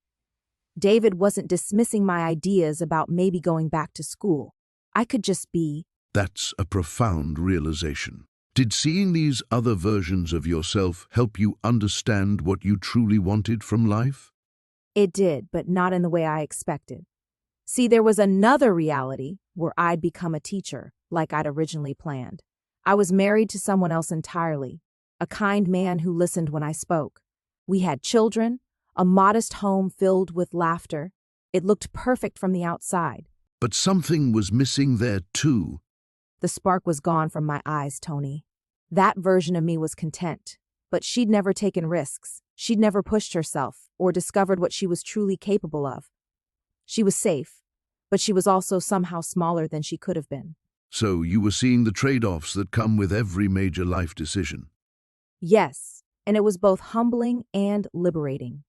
David wasn't dismissing my ideas about maybe going back to school. I could just be. That's a profound realization. Did seeing these other versions of yourself help you understand what you truly wanted from life? It did, but not in the way I expected. See, there was another reality where I'd become a teacher, like I'd originally planned. I was married to someone else entirely, a kind man who listened when I spoke. We had children, a modest home filled with laughter. It looked perfect from the outside. But something was missing there too. The spark was gone from my eyes, Tony. That version of me was content, but she'd never taken risks. She'd never pushed herself or discovered what she was truly capable of. She was safe, but she was also somehow smaller than she could have been. So you were seeing the trade-offs that come with every major life decision. Yes, and it was both humbling and liberating.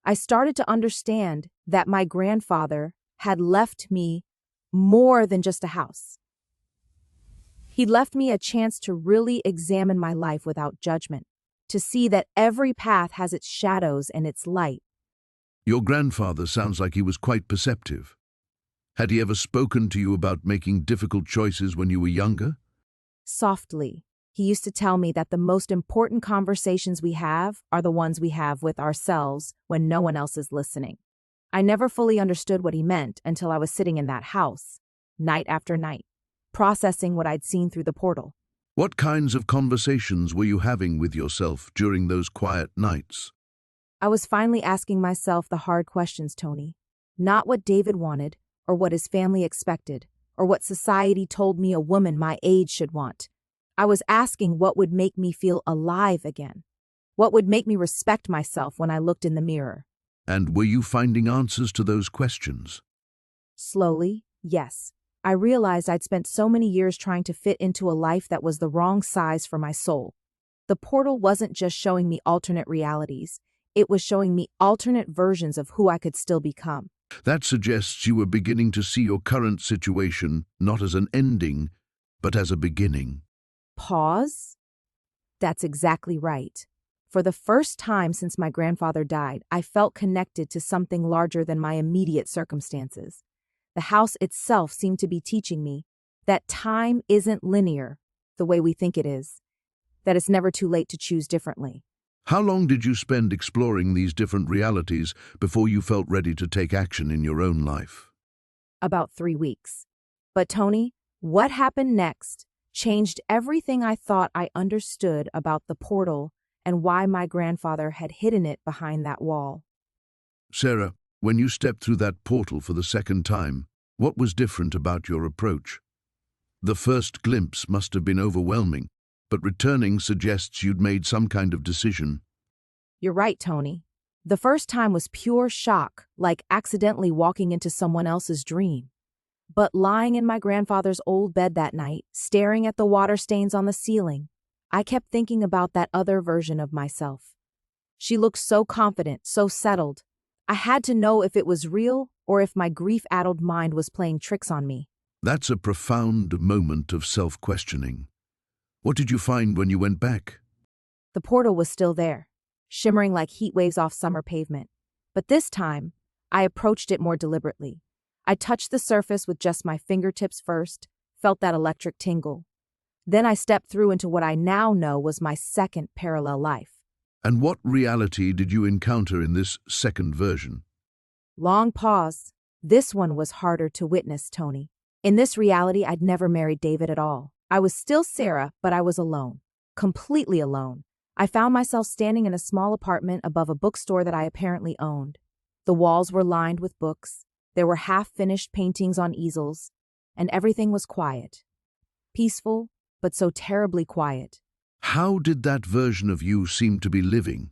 I started to understand that my grandfather had left me more than just a house. He left me a chance to really examine my life without judgment, to see that every path has its shadows and its light. Your grandfather sounds like he was quite perceptive. Had he ever spoken to you about making difficult choices when you were younger? Softly, he used to tell me that the most important conversations we have are the ones we have with ourselves when no one else is listening. I never fully understood what he meant until I was sitting in that house, night after night, processing what I'd seen through the portal. What kinds of conversations were you having with yourself during those quiet nights? I was finally asking myself the hard questions, Tony. Not what David wanted, or what his family expected, or what society told me a woman my age should want. I was asking what would make me feel alive again. What would make me respect myself when I looked in the mirror. And were you finding answers to those questions? Slowly, yes. I realized I'd spent so many years trying to fit into a life that was the wrong size for my soul. The portal wasn't just showing me alternate realities. It was showing me alternate versions of who I could still become. That suggests you were beginning to see your current situation not as an ending, but as a beginning. Pause? That's exactly right. For the first time since my grandfather died, I felt connected to something larger than my immediate circumstances. The house itself seemed to be teaching me that time isn't linear the way we think it is, that it's never too late to choose differently. How long did you spend exploring these different realities before you felt ready to take action in your own life? About 3 weeks. But Tony, what happened next changed everything I thought I understood about the portal and why my grandfather had hidden it behind that wall. Sarah, when you stepped through that portal for the second time, what was different about your approach? The first glimpse must have been overwhelming, but returning suggests you'd made some kind of decision. You're right, Tony. The first time was pure shock, like accidentally walking into someone else's dream. But lying in my grandfather's old bed that night, staring at the water stains on the ceiling, I kept thinking about that other version of myself. She looked so confident, so settled. I had to know if it was real or if my grief-addled mind was playing tricks on me. That's a profound moment of self-questioning. What did you find when you went back? The portal was still there, shimmering like heat waves off summer pavement. But this time, I approached it more deliberately. I touched the surface with just my fingertips first, felt that electric tingle. Then I stepped through into what I now know was my second parallel life. And what reality did you encounter in this second version? Long pause. This one was harder to witness, Tony. In this reality, I'd never married David at all. I was still Sarah, but I was alone. Completely alone. I found myself standing in a small apartment above a bookstore that I apparently owned. The walls were lined with books. There were half-finished paintings on easels, and everything was quiet. Peaceful, but so terribly quiet. How did that version of you seem to be living?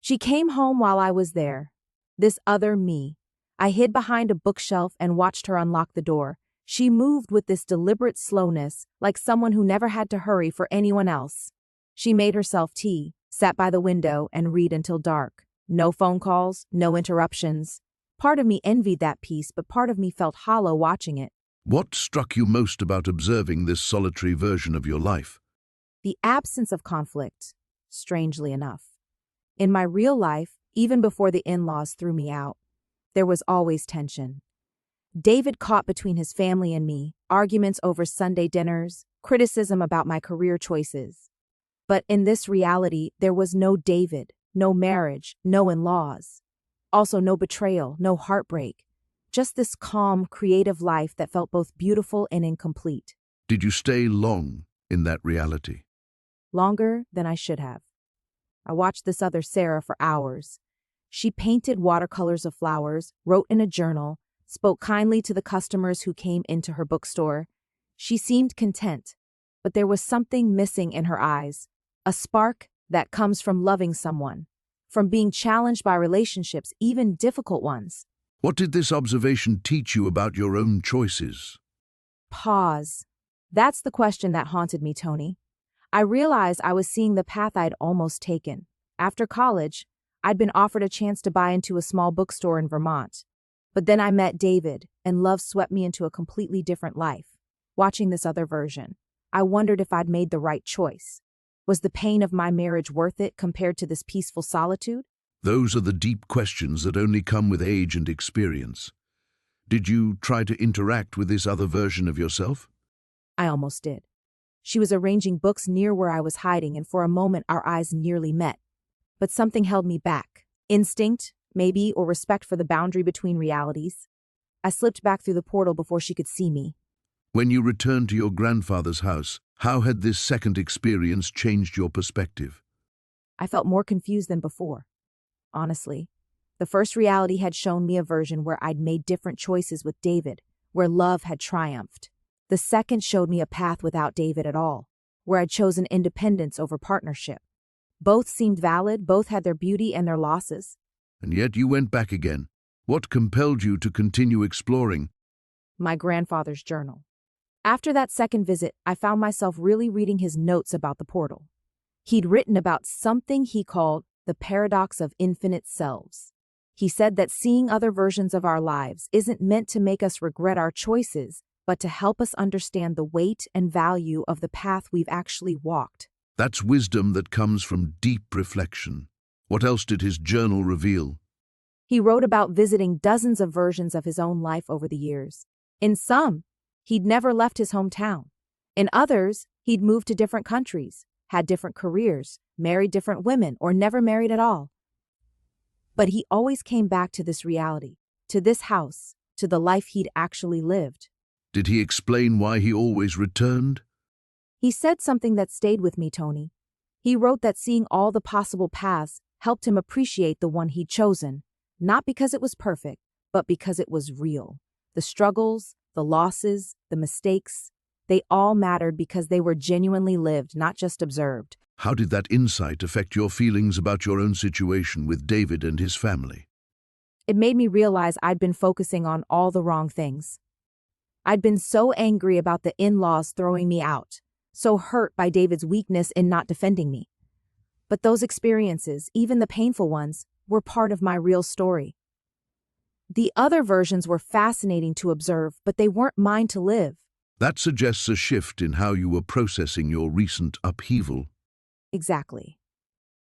She came home while I was there. This other me. I hid behind a bookshelf and watched her unlock the door. She moved with this deliberate slowness, like someone who never had to hurry for anyone else. She made herself tea, sat by the window, and read until dark. No phone calls, no interruptions. Part of me envied that peace, but part of me felt hollow watching it. What struck you most about observing this solitary version of your life? The absence of conflict, strangely enough. In my real life, even before the in-laws threw me out, there was always tension. David caught between his family and me, arguments over Sunday dinners, criticism about my career choices. But in this reality, there was no David, no marriage, no in-laws. Also no betrayal, no heartbreak. Just this calm, creative life that felt both beautiful and incomplete. Did you stay long in that reality? Longer than I should have. I watched this other Sarah for hours. She painted watercolors of flowers, wrote in a journal, spoke kindly to the customers who came into her bookstore. She seemed content, but there was something missing in her eyes, a spark that comes from loving someone, from being challenged by relationships, even difficult ones. What did this observation teach you about your own choices? Pause. That's the question that haunted me, Tony. I realized I was seeing the path I'd almost taken. After college, I'd been offered a chance to buy into a small bookstore in Vermont. But then I met David, and love swept me into a completely different life. Watching this other version, I wondered if I'd made the right choice. Was the pain of my marriage worth it compared to this peaceful solitude? Those are the deep questions that only come with age and experience. Did you try to interact with this other version of yourself? I almost did. She was arranging books near where I was hiding, and for a moment our eyes nearly met. But something held me back. Instinct, maybe, or respect for the boundary between realities. I slipped back through the portal before she could see me. When you returned to your grandfather's house, how had this second experience changed your perspective? I felt more confused than before. Honestly, the first reality had shown me a version where I'd made different choices with David, where love had triumphed. The second showed me a path without David at all, where I'd chosen independence over partnership. Both seemed valid, both had their beauty and their losses. And yet you went back again. What compelled you to continue exploring? My grandfather's journal. After that second visit, I found myself really reading his notes about the portal. He'd written about something he called the paradox of infinite selves. He said that seeing other versions of our lives isn't meant to make us regret our choices, but to help us understand the weight and value of the path we've actually walked. That's wisdom that comes from deep reflection. What else did his journal reveal? He wrote about visiting dozens of versions of his own life over the years. In some, he'd never left his hometown. In others, he'd moved to different countries. had different careers, married different women, or never married at all. But he always came back to this reality, to this house, to the life he'd actually lived. Did he explain why he always returned? He said something that stayed with me, Tony. He wrote that seeing all the possible paths helped him appreciate the one he'd chosen, not because it was perfect, but because it was real. The struggles, the losses, the mistakes, they all mattered because they were genuinely lived, not just observed. How did that insight affect your feelings about your own situation with David and his family? It made me realize I'd been focusing on all the wrong things. I'd been so angry about the in-laws throwing me out, so hurt by David's weakness in not defending me. But those experiences, even the painful ones, were part of my real story. The other versions were fascinating to observe, but they weren't mine to live. That suggests a shift in how you were processing your recent upheaval. Exactly.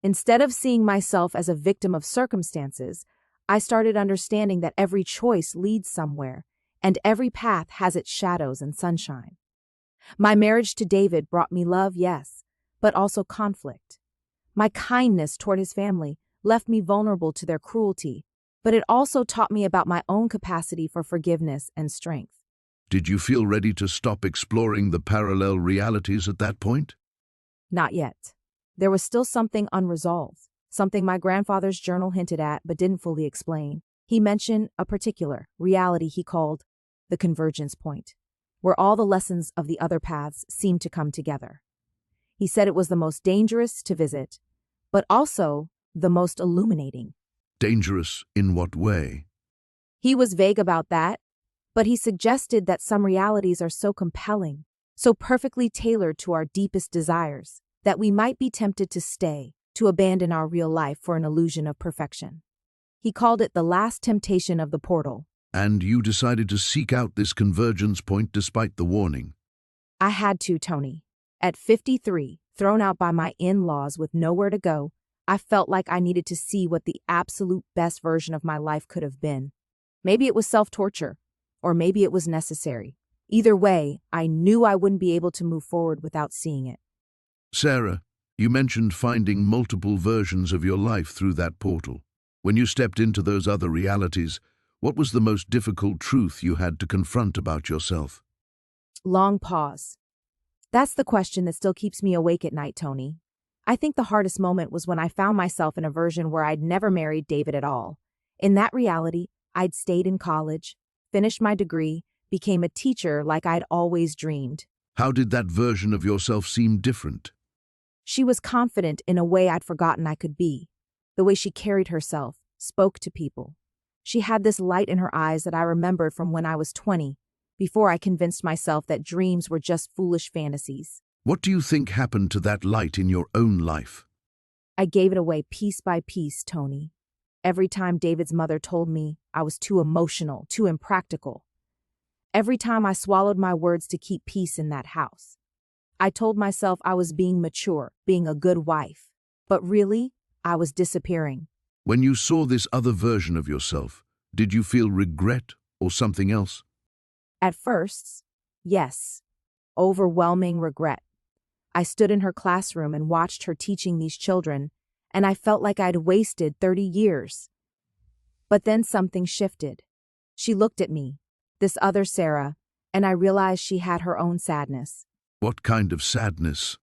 Instead of seeing myself as a victim of circumstances, I started understanding that every choice leads somewhere, and every path has its shadows and sunshine. My marriage to David brought me love, yes, but also conflict. My kindness toward his family left me vulnerable to their cruelty, but it also taught me about my own capacity for forgiveness and strength. Did you feel ready to stop exploring the parallel realities at that point? Not yet. There was still something unresolved, something my grandfather's journal hinted at but didn't fully explain. He mentioned a particular reality he called the convergence point, where all the lessons of the other paths seemed to come together. He said it was the most dangerous to visit, but also the most illuminating. Dangerous in what way? He was vague about that, but he suggested that some realities are so compelling, so perfectly tailored to our deepest desires, that we might be tempted to stay, to abandon our real life for an illusion of perfection. He called it the last temptation of the portal. And you decided to seek out this convergence point despite the warning. I had to, Tony. At 53, thrown out by my in-laws with nowhere to go, I felt like I needed to see what the absolute best version of my life could have been. Maybe it was self-torture, or maybe it was necessary. Either way, I knew I wouldn't be able to move forward without seeing it. Sarah, you mentioned finding multiple versions of your life through that portal. When you stepped into those other realities, what was the most difficult truth you had to confront about yourself? Long pause. That's the question that still keeps me awake at night, Tony. I think the hardest moment was when I found myself in a version where I'd never married David at all. In that reality, I'd stayed in college, finished my degree, became a teacher like I'd always dreamed. How did that version of yourself seem different? She was confident in a way I'd forgotten I could be. The way she carried herself, spoke to people. She had this light in her eyes that I remembered from when I was 20, before I convinced myself that dreams were just foolish fantasies. What do you think happened to that light in your own life? I gave it away piece by piece, Tony. Every time David's mother told me I was too emotional, too impractical. Every time I swallowed my words to keep peace in that house. I told myself I was being mature, being a good wife. But really, I was disappearing. When you saw this other version of yourself, did you feel regret or something else? At first, yes. Overwhelming regret. I stood in her classroom and watched her teaching these children, and I felt like I'd wasted 30 years. But then something shifted. She looked at me, this other Sarah, and I realized she had her own sadness. What kind of sadness?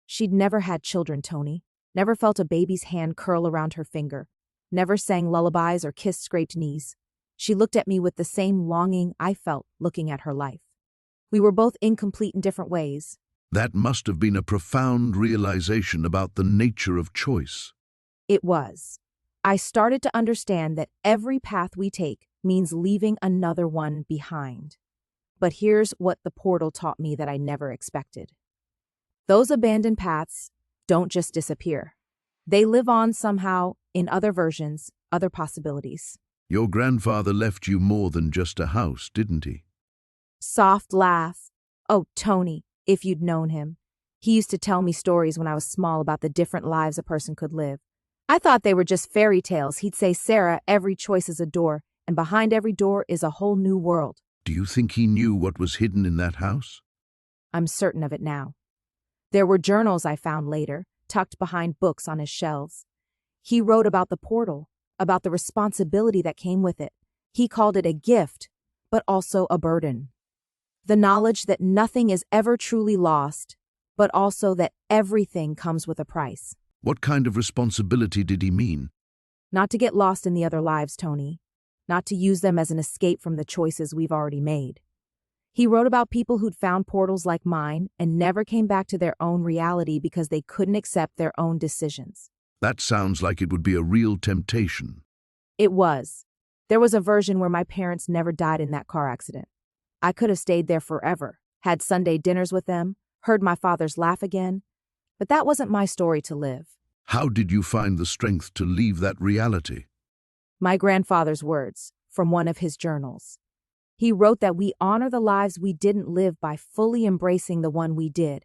She'd never had children, Tony. Never felt a baby's hand curl around her finger. Never sang lullabies or kissed scraped knees. She looked at me with the same longing I felt looking at her life. We were both incomplete in different ways. That must have been a profound realization about the nature of choice. It was. I started to understand that every path we take means leaving another one behind. But here's what the portal taught me that I never expected. Those abandoned paths don't just disappear. They live on somehow in other versions, other possibilities. Your grandfather left you more than just a house, didn't he? Soft laugh. Oh, Tony, if you'd known him. He used to tell me stories when I was small about the different lives a person could live. I thought they were just fairy tales. He'd say, Sarah, every choice is a door, and behind every door is a whole new world. Do you think he knew what was hidden in that house? I'm certain of it now. There were journals I found later, tucked behind books on his shelves. He wrote about the portal, about the responsibility that came with it. He called it a gift, but also a burden. The knowledge that nothing is ever truly lost, but also that everything comes with a price. What kind of responsibility did he mean? Not to get lost in the other lives, Tony. Not to use them as an escape from the choices we've already made. He wrote about people who'd found portals like mine and never came back to their own reality because they couldn't accept their own decisions. That sounds like it would be a real temptation. It was. There was a version where my parents never died in that car accident. I could have stayed there forever, had Sunday dinners with them, heard my father's laugh again, but that wasn't my story to live. How did you find the strength to leave that reality? My grandfather's words from one of his journals. He wrote that we honor the lives we didn't live by fully embracing the one we did.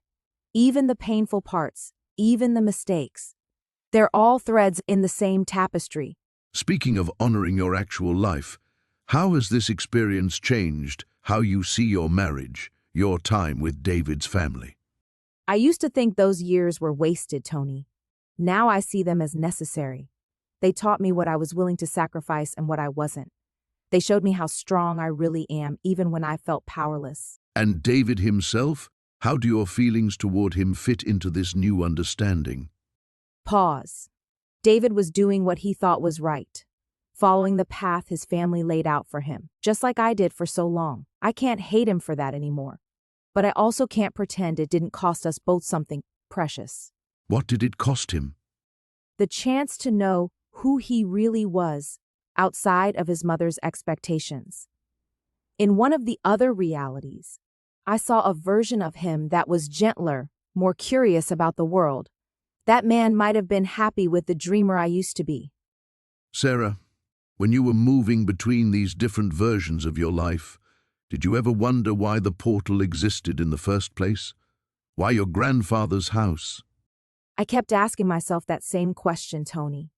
Even the painful parts, even the mistakes. They're all threads in the same tapestry. Speaking of honoring your actual life, how has this experience changed how you see your marriage, your time with David's family? I used to think those years were wasted, Tony. Now I see them as necessary. They taught me what I was willing to sacrifice and what I wasn't. They showed me how strong I really am, even when I felt powerless. And David himself? How do your feelings toward him fit into this new understanding? Pause. David was doing what he thought was right, following the path his family laid out for him, just like I did for so long. I can't hate him for that anymore. But I also can't pretend it didn't cost us both something precious. What did it cost him? The chance to know who he really was, outside of his mother's expectations. In one of the other realities, I saw a version of him that was gentler, more curious about the world. That man might have been happy with the dreamer I used to be. Sarah, when you were moving between these different versions of your life, did you ever wonder why the portal existed in the first place? Why your grandfather's house? I kept asking myself that same question, Tony.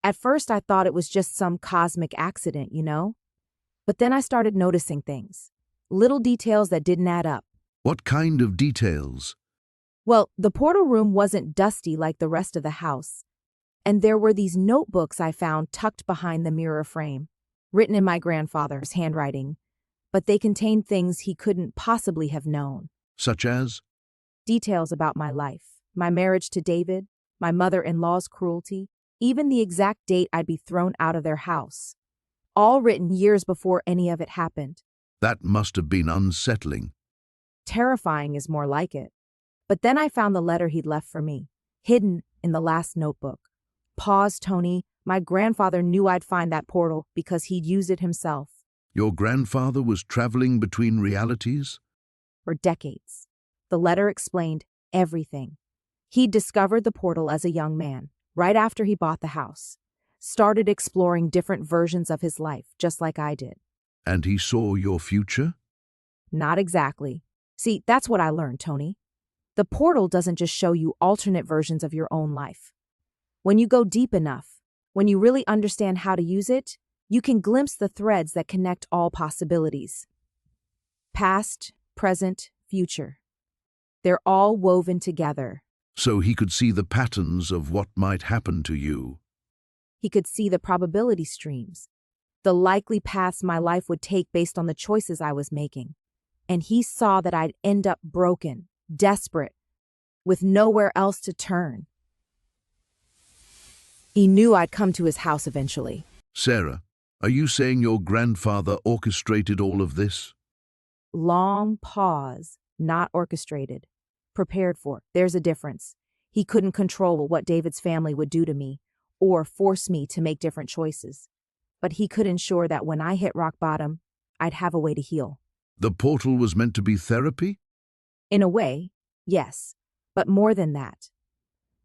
At first, I thought it was just some cosmic accident, you know? But then I started noticing things. Little details that didn't add up. What kind of details? Well, the portal room wasn't dusty like the rest of the house. And there were these notebooks I found tucked behind the mirror frame, written in my grandfather's handwriting. But they contained things he couldn't possibly have known. Such as? Details about my life, my marriage to David, my mother-in-law's cruelty, even the exact date I'd be thrown out of their house. All written years before any of it happened. That must have been unsettling. Terrifying is more like it. But then I found the letter he'd left for me, hidden in the last notebook. Pause, Tony. My grandfather knew I'd find that portal because he'd used it himself. Your grandfather was traveling between realities? For decades. The letter explained everything. He'd discovered the portal as a young man, right after he bought the house. Started exploring different versions of his life, just like I did. And he saw your future? Not exactly. See, that's what I learned, Tony. The portal doesn't just show you alternate versions of your own life. When you go deep enough, when you really understand how to use it, you can glimpse the threads that connect all possibilities. Past, present, future. They're all woven together. So he could see the patterns of what might happen to you. He could see the probability streams, the likely paths my life would take based on the choices I was making. And he saw that I'd end up broken, desperate, with nowhere else to turn. He knew I'd come to his house eventually. Sarah, are you saying your grandfather orchestrated all of this? Long pause, not orchestrated. Prepared for. There's a difference. He couldn't control what David's family would do to me or force me to make different choices. But he could ensure that when I hit rock bottom, I'd have a way to heal. The portal was meant to be therapy? In a way, yes, but more than that.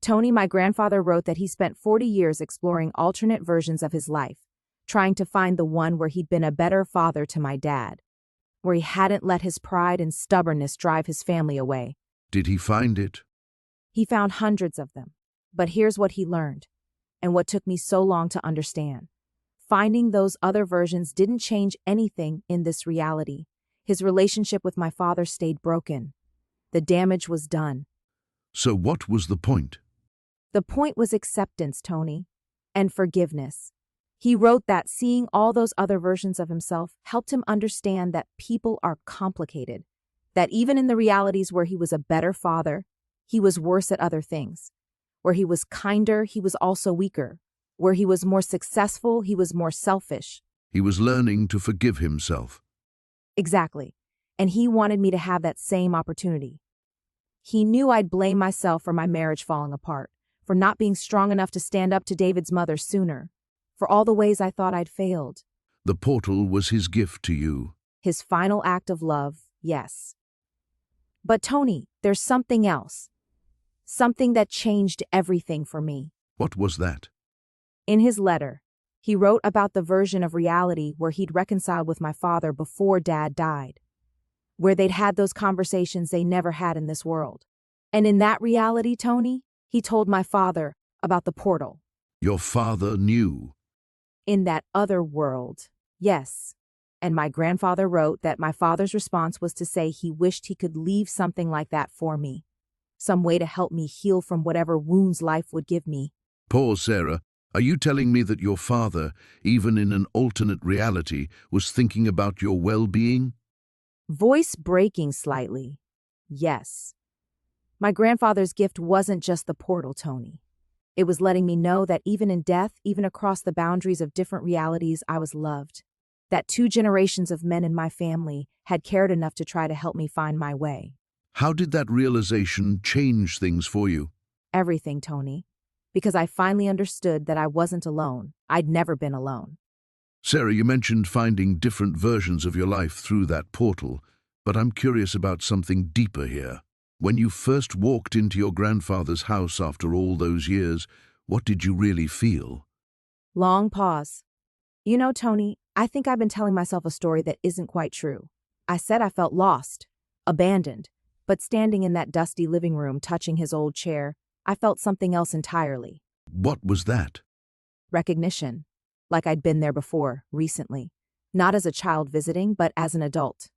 Tony, my grandfather, wrote that he spent 40 years exploring alternate versions of his life, trying to find the one where he'd been a better father to my dad, where he hadn't let his pride and stubbornness drive his family away. Did he find it? He found hundreds of them. But here's what he learned, and what took me so long to understand. Finding those other versions didn't change anything in this reality. His relationship with my father stayed broken. The damage was done. So what was the point? The point was acceptance, Tony, and forgiveness. He wrote that seeing all those other versions of himself helped him understand that people are complicated, that even in the realities where he was a better father, he was worse at other things. Where he was kinder, he was also weaker. Where he was more successful, he was more selfish. He was learning to forgive himself. Exactly. And he wanted me to have that same opportunity. He knew I'd blame myself for my marriage falling apart, for not being strong enough to stand up to David's mother sooner, for all the ways I thought I'd failed. The portal was his gift to you. His final act of love, yes. But Tony, there's something else. Something that changed everything for me. What was that? In his letter, he wrote about the version of reality where he'd reconciled with my father before Dad died, where they'd had those conversations they never had in this world. And in that reality, Tony, he told my father about the portal. Your father knew. In that other world, yes. And my grandfather wrote that my father's response was to say he wished he could leave something like that for me, some way to help me heal from whatever wounds life would give me. Poor Sarah, are you telling me that your father, even in an alternate reality, was thinking about your well-being? Voice breaking slightly. Yes. My grandfather's gift wasn't just the portal, Tony. It was letting me know that even in death, even across the boundaries of different realities, I was loved. That 2 generations of men in my family had cared enough to try to help me find my way. How did that realization change things for you? Everything, Tony. Because I finally understood that I wasn't alone. I'd never been alone. Sarah, you mentioned finding different versions of your life through that portal, but I'm curious about something deeper here. When you first walked into your grandfather's house after all those years, what did you really feel? Long pause. You know, Tony, I think I've been telling myself a story that isn't quite true. I said I felt lost, abandoned, but standing in that dusty living room touching his old chair, I felt something else entirely. What was that? Recognition. Like I'd been there before, recently. Not as a child visiting, but as an adult.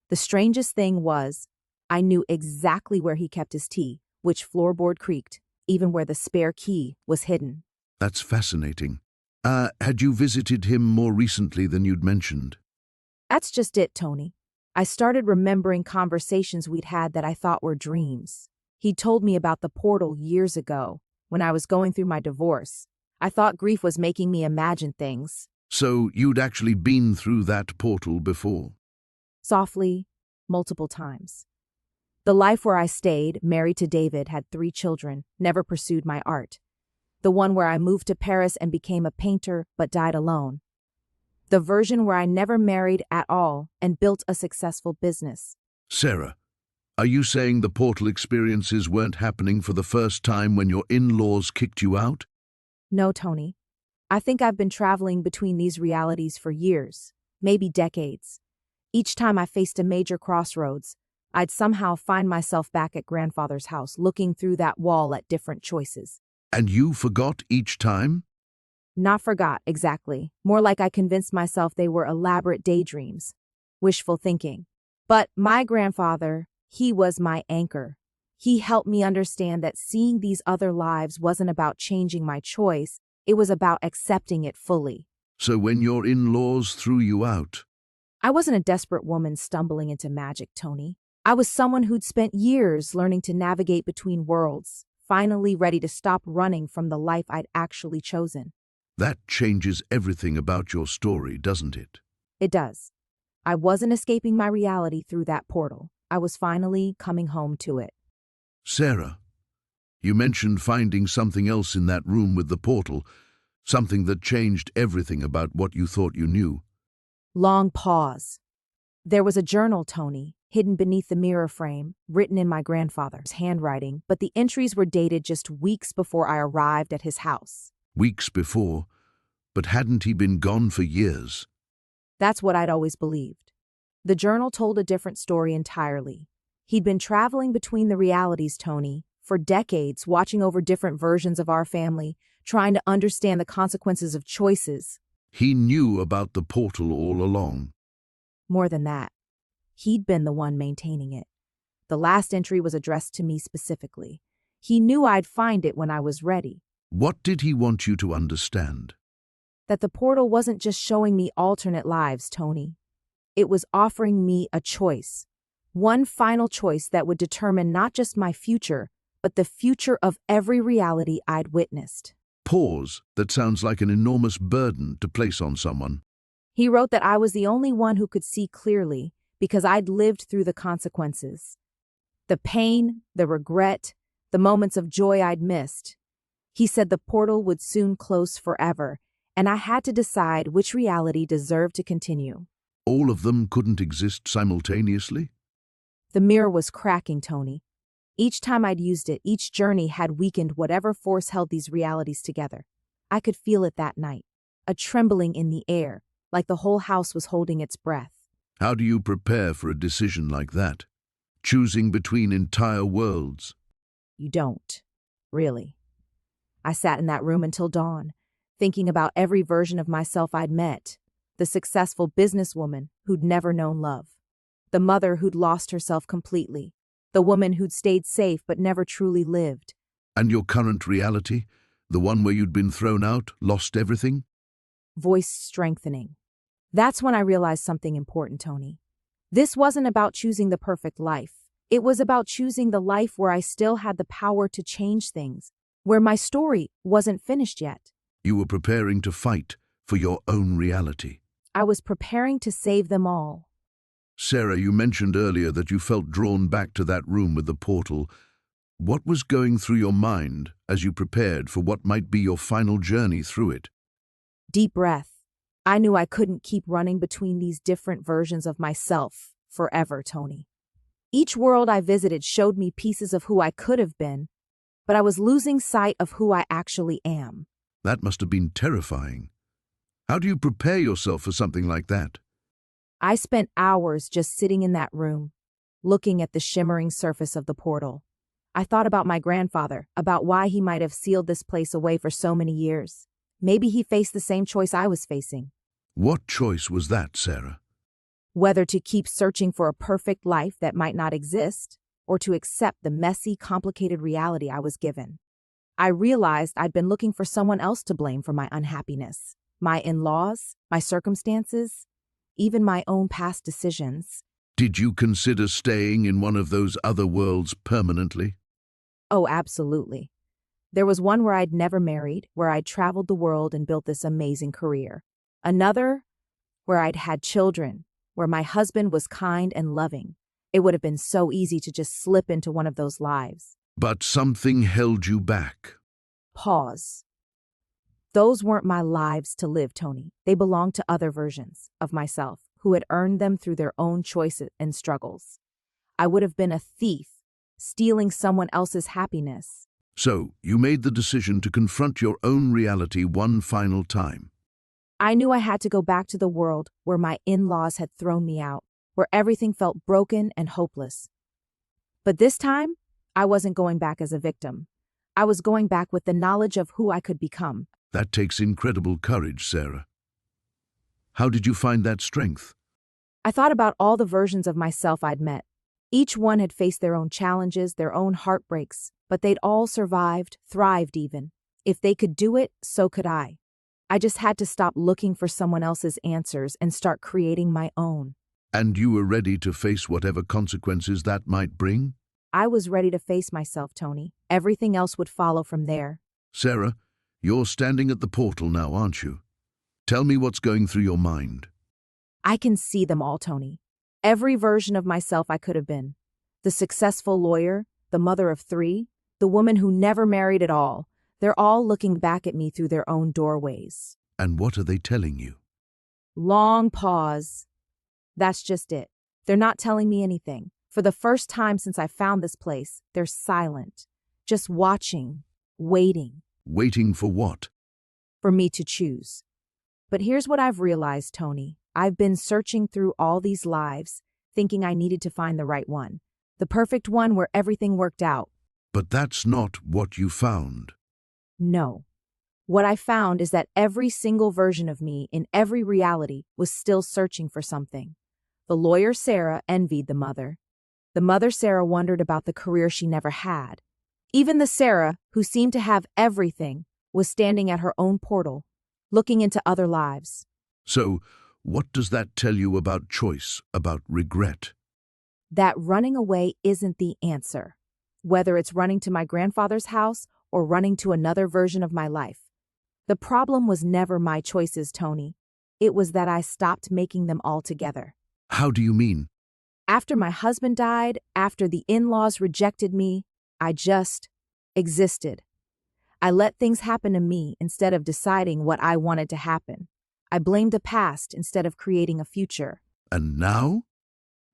The strangest thing was, I knew exactly where he kept his tea, which floorboard creaked, even where the spare key was hidden. That's fascinating. Had you visited him more recently than you'd mentioned? That's just it, Tony. I started remembering conversations we'd had that I thought were dreams. He'd told me about the portal years ago, when I was going through my divorce. I thought grief was making me imagine things. So you'd actually been through that portal before? Softly, multiple times. The life where I stayed, married to David, had 3 children, never pursued my art. The one where I moved to Paris and became a painter but died alone. The version where I never married at all and built a successful business. Sarah, are you saying the portal experiences weren't happening for the first time when your in-laws kicked you out? No, Tony. I think I've been traveling between these realities for years, maybe decades. Each time I faced a major crossroads, I'd somehow find myself back at grandfather's house, looking through that wall at different choices. And you forgot each time? Not forgot, exactly. More like I convinced myself they were elaborate daydreams. Wishful thinking. But my grandfather, he was my anchor. He helped me understand that seeing these other lives wasn't about changing my choice, it was about accepting it fully. So when your in-laws threw you out? I wasn't a desperate woman stumbling into magic, Tony. I was someone who'd spent years learning to navigate between worlds, finally ready to stop running from the life I'd actually chosen. That changes everything about your story, doesn't it? It does. I wasn't escaping my reality through that portal. I was finally coming home to it. Sarah, you mentioned finding something else in that room with the portal, something that changed everything about what you thought you knew. Long pause. There was a journal, Tony, hidden beneath the mirror frame, written in my grandfather's handwriting, but the entries were dated just weeks before I arrived at his house. Weeks before, but hadn't he been gone for years? That's what I'd always believed. The journal told a different story entirely. He'd been traveling between the realities, Tony, for decades, watching over different versions of our family, trying to understand the consequences of choices. He knew about the portal all along. More than that, he'd been the one maintaining it. The last entry was addressed to me specifically. He knew I'd find it when I was ready. What did he want you to understand? That the portal wasn't just showing me alternate lives, Tony. It was offering me a choice. One final choice that would determine not just my future, but the future of every reality I'd witnessed. Pause. That sounds like an enormous burden to place on someone. He wrote that I was the only one who could see clearly because I'd lived through the consequences. The pain, the regret, the moments of joy I'd missed. He said the portal would soon close forever, and I had to decide which reality deserved to continue. All of them couldn't exist simultaneously? The mirror was cracking, Tony. Each time I'd used it, each journey had weakened whatever force held these realities together. I could feel it that night, a trembling in the air, like the whole house was holding its breath. How do you prepare for a decision like that? Choosing between entire worlds? You don't. Really. I sat in that room until dawn, thinking about every version of myself I'd met. The successful businesswoman who'd never known love. The mother who'd lost herself completely. The woman who'd stayed safe but never truly lived. And your current reality? The one where you'd been thrown out, lost everything? Voice strengthening. That's when I realized something important, Tony. This wasn't about choosing the perfect life. It was about choosing the life where I still had the power to change things, where my story wasn't finished yet. You were preparing to fight for your own reality. I was preparing to save them all. Sarah, you mentioned earlier that you felt drawn back to that room with the portal. What was going through your mind as you prepared for what might be your final journey through it? Deep breath. I knew I couldn't keep running between these different versions of myself forever, Tony. Each world I visited showed me pieces of who I could have been, but I was losing sight of who I actually am. That must have been terrifying. How do you prepare yourself for something like that? I spent hours just sitting in that room, looking at the shimmering surface of the portal. I thought about my grandfather, about why he might have sealed this place away for so many years. Maybe he faced the same choice I was facing. What choice was that, Sarah? Whether to keep searching for a perfect life that might not exist, or to accept the messy, complicated reality I was given. I realized I'd been looking for someone else to blame for my unhappiness. My in-laws, my circumstances, even my own past decisions. Did you consider staying in one of those other worlds permanently? Oh, absolutely. There was one where I'd never married, where I'd traveled the world and built this amazing career. Another, where I'd had children, where my husband was kind and loving. It would have been so easy to just slip into one of those lives. But something held you back. Pause. Those weren't my lives to live, Tony. They belonged to other versions of myself who had earned them through their own choices and struggles. I would have been a thief, stealing someone else's happiness. So, you made the decision to confront your own reality one final time. I knew I had to go back to the world where my in-laws had thrown me out, where everything felt broken and hopeless. But this time, I wasn't going back as a victim. I was going back with the knowledge of who I could become. That takes incredible courage, Sarah. How did you find that strength? I thought about all the versions of myself I'd met. Each one had faced their own challenges, their own heartbreaks, but they'd all survived, thrived even. If they could do it, so could I. I just had to stop looking for someone else's answers and start creating my own. And you were ready to face whatever consequences that might bring? I was ready to face myself, Tony. Everything else would follow from there. Sarah, you're standing at the portal now, aren't you? Tell me what's going through your mind. I can see them all, Tony. Every version of myself I could have been. The successful lawyer, the mother of 3, the woman who never married at all. They're all looking back at me through their own doorways. And what are they telling you? Long pause. That's just it. They're not telling me anything. For the first time since I found this place, they're silent. Just watching, waiting. Waiting for what? For me to choose. But here's what I've realized, Tony. I've been searching through all these lives, thinking I needed to find the right one. The perfect one where everything worked out. But that's not what you found. No. What I found is that every single version of me in every reality was still searching for something. The lawyer Sarah envied the mother. The mother Sarah wondered about the career she never had. Even the Sarah, who seemed to have everything, was standing at her own portal, looking into other lives. So, what does that tell you about choice, about regret? That running away isn't the answer. Whether it's running to my grandfather's house or running to another version of my life. The problem was never my choices, Tony. It was that I stopped making them altogether. How do you mean? After my husband died, after the in-laws rejected me, I just existed. I let things happen to me instead of deciding what I wanted to happen. I blamed the past instead of creating a future. And now?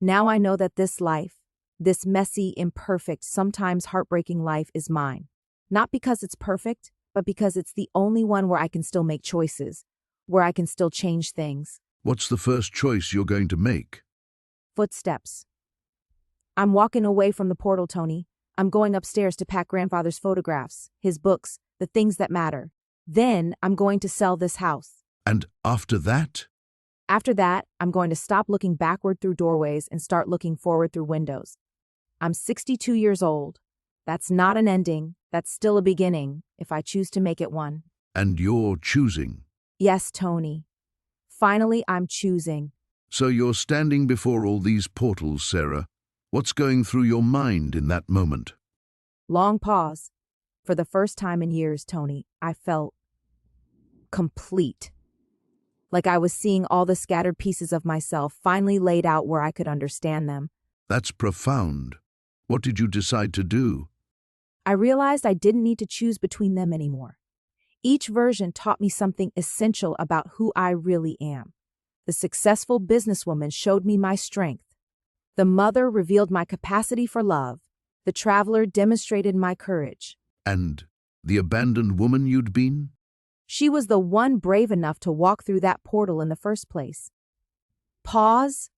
Now I know that this life, this messy, imperfect, sometimes heartbreaking life is mine. Not because it's perfect, but because it's the only one where I can still make choices, where I can still change things. What's the first choice you're going to make? Footsteps. I'm walking away from the portal, Tony. I'm going upstairs to pack grandfather's photographs, his books, the things that matter. Then I'm going to sell this house. And after that? After that, I'm going to stop looking backward through doorways and start looking forward through windows. I'm 62 years old. That's not an ending. That's still a beginning, if I choose to make it one. And you're choosing. Yes, Tony. Finally, I'm choosing. So you're standing before all these portals, Sarah. What's going through your mind in that moment? Long pause. For the first time in years, Tony, I felt complete. Like I was seeing all the scattered pieces of myself finally laid out where I could understand them. That's profound. What did you decide to do? I realized I didn't need to choose between them anymore. Each version taught me something essential about who I really am. The successful businesswoman showed me my strength. The mother revealed my capacity for love. The traveler demonstrated my courage. And the abandoned woman you'd been? She was the one brave enough to walk through that portal in the first place. Pause.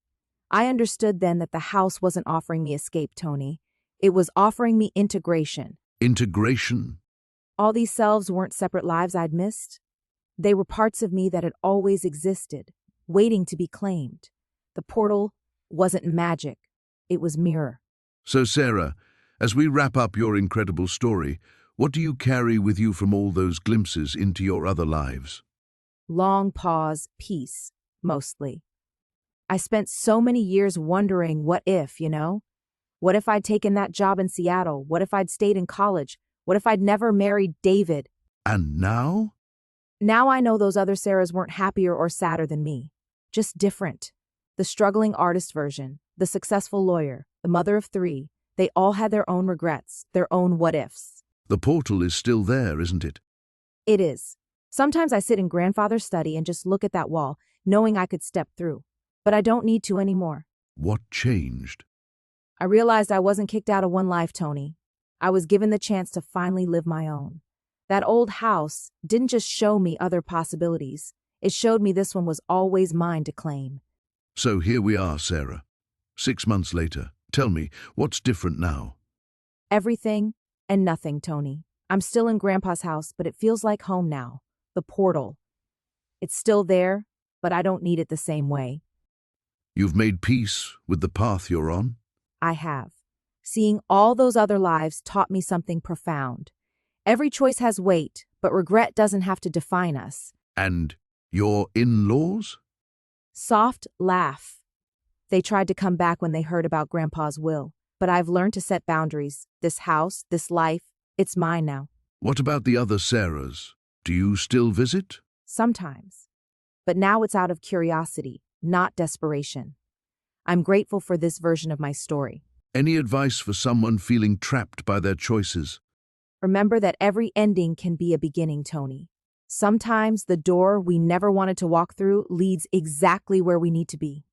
I understood then that the house wasn't offering me escape, Tony. It was offering me integration. Integration? All these selves weren't separate lives I'd missed. They were parts of me that had always existed, waiting to be claimed. The portal wasn't magic. It was mirror. So, Sarah, as we wrap up your incredible story, what do you carry with you from all those glimpses into your other lives? Long pause, peace, mostly. I spent so many years wondering what if, What if I'd taken that job in Seattle? What if I'd stayed in college? What if I'd never married David? And now? Now I know those other Sarahs weren't happier or sadder than me. Just different. The struggling artist version, the successful lawyer, the mother of 3, they all had their own regrets, their own what-ifs. The portal is still there, isn't it? It is. Sometimes I sit in grandfather's study and just look at that wall, knowing I could step through. But I don't need to anymore. What changed? I realized I wasn't kicked out of one life, Tony. I was given the chance to finally live my own. That old house didn't just show me other possibilities. It showed me this one was always mine to claim. So here we are, Sarah. 6 months later. Tell me, what's different now? Everything and nothing, Tony. I'm still in Grandpa's house, but it feels like home now. The portal. It's still there, but I don't need it the same way. You've made peace with the path you're on? I have. Seeing all those other lives taught me something profound. Every choice has weight, but regret doesn't have to define us. And your in-laws? Soft laugh. They tried to come back when they heard about Grandpa's will, but I've learned to set boundaries. This house, this life, it's mine now. What about the other Sarahs? Do you still visit? Sometimes. But now it's out of curiosity, not desperation. I'm grateful for this version of my story. Any advice for someone feeling trapped by their choices? Remember that every ending can be a beginning, Tony. Sometimes the door we never wanted to walk through leads exactly where we need to be.